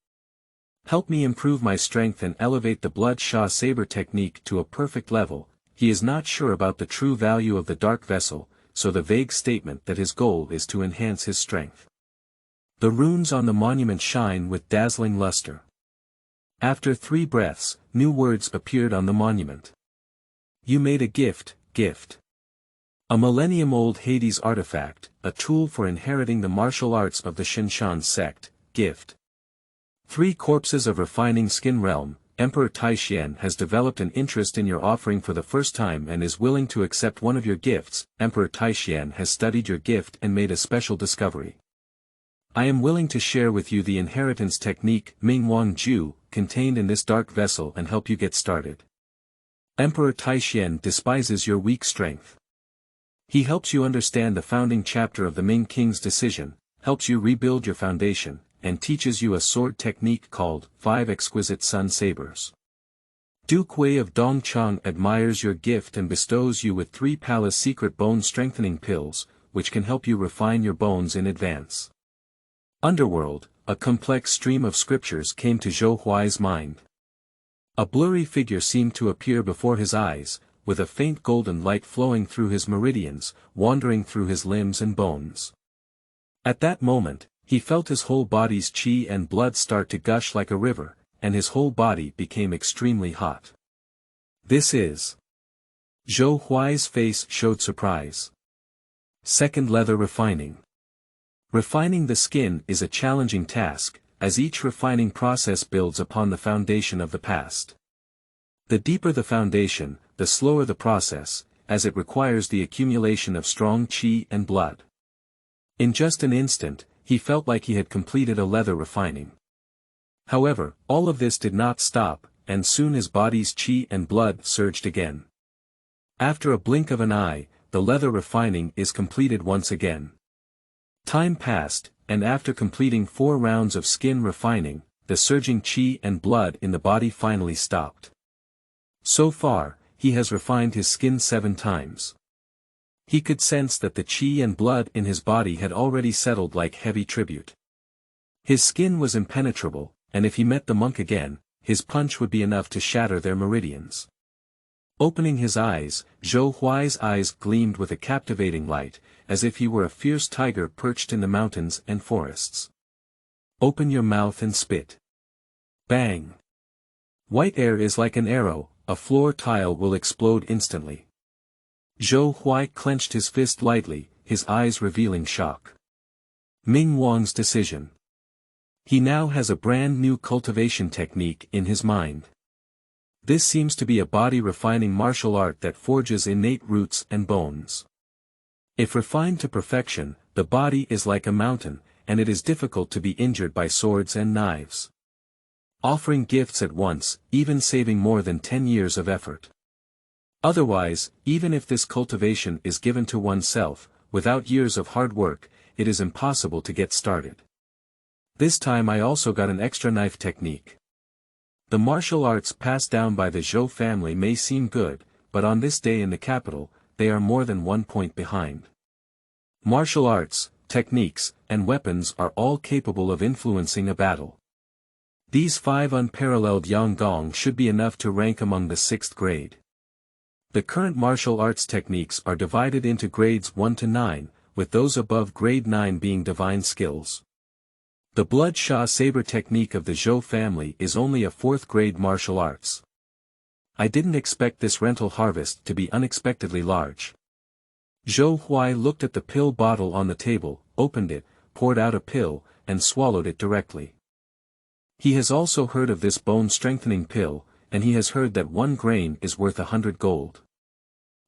Help me improve my strength and elevate the blood Sha saber technique to a perfect level. He is not sure about the true value of the dark vessel, so the vague statement that his goal is to enhance his strength. The runes on the monument shine with dazzling luster. After 3 breaths, new words appeared on the monument. You made a gift. A millennium-old Hades artifact, a tool for inheriting the martial arts of the Shinshan sect, gift. 3 corpses of refining skin realm. Emperor Taishian has developed an interest in your offering for the first time and is willing to accept one of your gifts. Emperor Taishian has studied your gift and made a special discovery. I am willing to share with you the inheritance technique Ming Wang Ju, contained in this dark vessel and help you get started. Emperor Taishian despises your weak strength. He helps you understand the founding chapter of the Ming King's decision, helps you rebuild your foundation, and teaches you a sword technique called 5 Exquisite Sun Sabers. Duke Wei of Dongchang admires your gift and bestows you with 3 palace secret bone strengthening pills, which can help you refine your bones in advance. Underworld, a complex stream of scriptures came to Zhou Huai's mind. A blurry figure seemed to appear before his eyes, with a faint golden light flowing through his meridians, wandering through his limbs and bones. At that moment, he felt his whole body's qi and blood start to gush like a river, and his whole body became extremely hot. This is... Zhou Huai's face showed surprise. Second, leather refining. Refining the skin is a challenging task, as each refining process builds upon the foundation of the past. The deeper the foundation, the slower the process, as it requires the accumulation of strong qi and blood. In just an instant, he felt like he had completed a leather refining. However, all of this did not stop, and soon his body's qi and blood surged again. After a blink of an eye, the leather refining is completed once again. Time passed, and after completing 4 rounds of skin refining, the surging qi and blood in the body finally stopped. So far, he has refined his skin 7 times. He could sense that the qi and blood in his body had already settled like heavy tribute. His skin was impenetrable, and if he met the monk again, his punch would be enough to shatter their meridians. Opening his eyes, Zhou Huai's eyes gleamed with a captivating light, as if he were a fierce tiger perched in the mountains and forests. Open your mouth and spit. Bang! White air is like an arrow, a floor tile will explode instantly. Zhou Huai clenched his fist lightly, his eyes revealing shock. Ming Wang's decision. He now has a brand new cultivation technique in his mind. This seems to be a body-refining martial art that forges innate roots and bones. If refined to perfection, the body is like a mountain, and it is difficult to be injured by swords and knives. Offering gifts at once, even saving more than 10 years of effort. Otherwise, even if this cultivation is given to oneself, without years of hard work, it is impossible to get started. This time I also got an extra knife technique. The martial arts passed down by the Zhou family may seem good, but on this day in the capital, they are more than 1 point behind. Martial arts, techniques, and weapons are all capable of influencing a battle. These 5 unparalleled Yanggong should be enough to rank among the 6th grade. The current martial arts techniques are divided into grades 1 to 9, with those above grade 9 being divine skills. The blood Sha saber technique of the Zhou family is only a 4th grade martial arts. I didn't expect this rental harvest to be unexpectedly large. Zhou Huai looked at the pill bottle on the table, opened it, poured out a pill, and swallowed it directly. He has also heard of this bone-strengthening pill, and he has heard that 1 grain is worth 100 gold.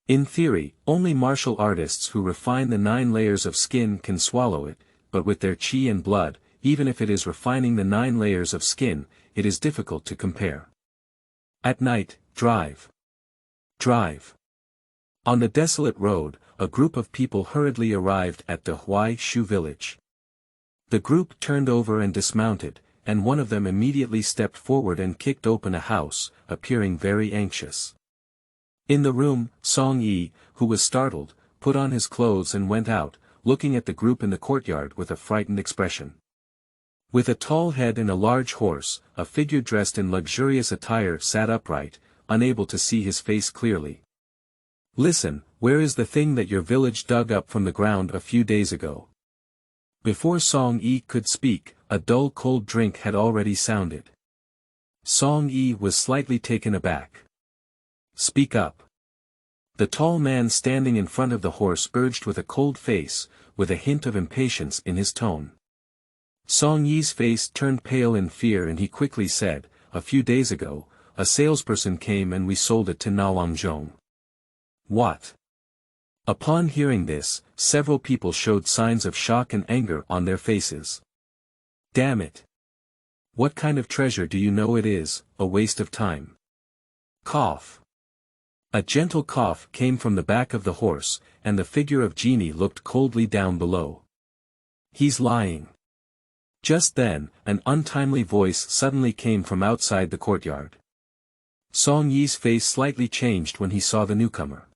In theory, only martial artists who refine the 9 layers of skin can swallow it, but with their qi and blood, even if it is refining the 9 layers of skin, it is difficult to compare. At night, drive. Drive. On the desolate road, a group of people hurriedly arrived at the Huai Shu village. The group turned over and dismounted, and one of them immediately stepped forward and kicked open a house, appearing very anxious. In the room, Song Yi, who was startled, put on his clothes and went out, looking at the group in the courtyard with a frightened expression. With a tall head and a large horse, a figure dressed in luxurious attire sat upright, unable to see his face clearly. Listen, where is the thing that your village dug up from the ground a few days ago? Before Song Yi could speak, a dull cold drink had already sounded. Song Yi was slightly taken aback. Speak up. The tall man standing in front of the horse urged with a cold face, with a hint of impatience in his tone. Song Yi's face turned pale in fear and he quickly said, a few days ago, a salesperson came and we sold it to Nawangzhong. What? Upon hearing this, several people showed signs of shock and anger on their faces. Damn it! What kind of treasure do you know it is, a waste of time? Cough. A gentle cough came from the back of the horse, and the figure of Genie looked coldly down below. He's lying. Just then, an untimely voice suddenly came from outside the courtyard. Song Yi's face slightly changed when he saw the newcomer.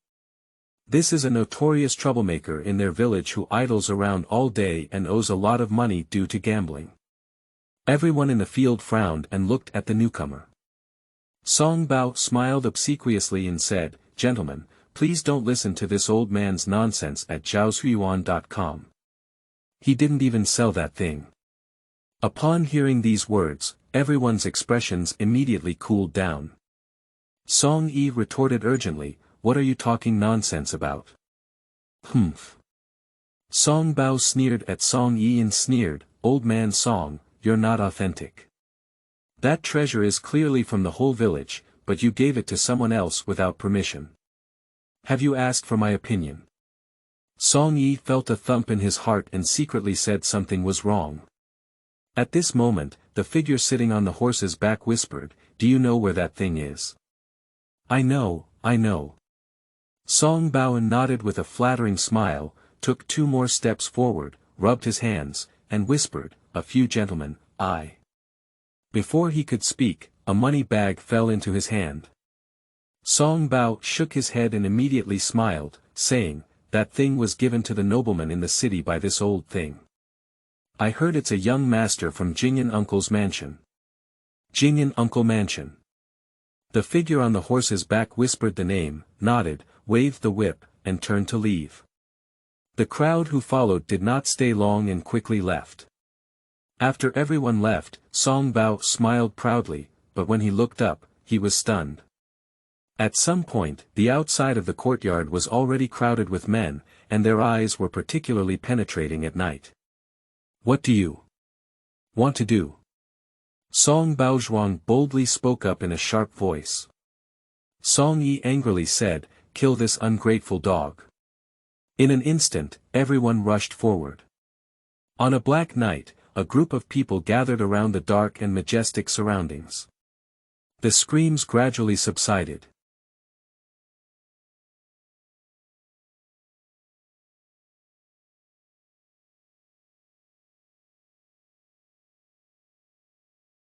This is a notorious troublemaker in their village who idles around all day and owes a lot of money due to gambling. Everyone in the field frowned and looked at the newcomer. Song Bao smiled obsequiously and said, "Gentlemen, please don't listen to this old man's nonsense at zhaoshuyuan.com. He didn't even sell that thing." Upon hearing these words, everyone's expressions immediately cooled down. Song Yi retorted urgently, "What are you talking nonsense about?" "Humph." Song Bao sneered at Song Yi and sneered, "Old man Song, you're not authentic. That treasure is clearly from the whole village, but you gave it to someone else without permission. Have you asked for my opinion?" Song Yi felt a thump in his heart and secretly said something was wrong. At this moment, the figure sitting on the horse's back whispered, "Do you know where that thing is?" I know. Song Bao nodded with a flattering smile, took 2 more steps forward, rubbed his hands, and whispered, "A few gentlemen, I." Before he could speak, a money bag fell into his hand. Song Bao shook his head and immediately smiled, saying, "That thing was given to the nobleman in the city by this old thing. I heard it's a young master from Jing'an Uncle's Mansion." Jing'an Uncle Mansion. The figure on the horse's back whispered the name, nodded, waved the whip, and turned to leave. The crowd who followed did not stay long and quickly left. After everyone left, Song Bao smiled proudly, but when he looked up, he was stunned. At some point, the outside of the courtyard was already crowded with men, and their eyes were particularly penetrating at night. "What do you want to do?" Song Baozhuang boldly spoke up in a sharp voice. Song Yi angrily said, "Kill this ungrateful dog." In an instant, everyone rushed forward. On a black night, a group of people gathered around the dark and majestic surroundings. The screams gradually subsided.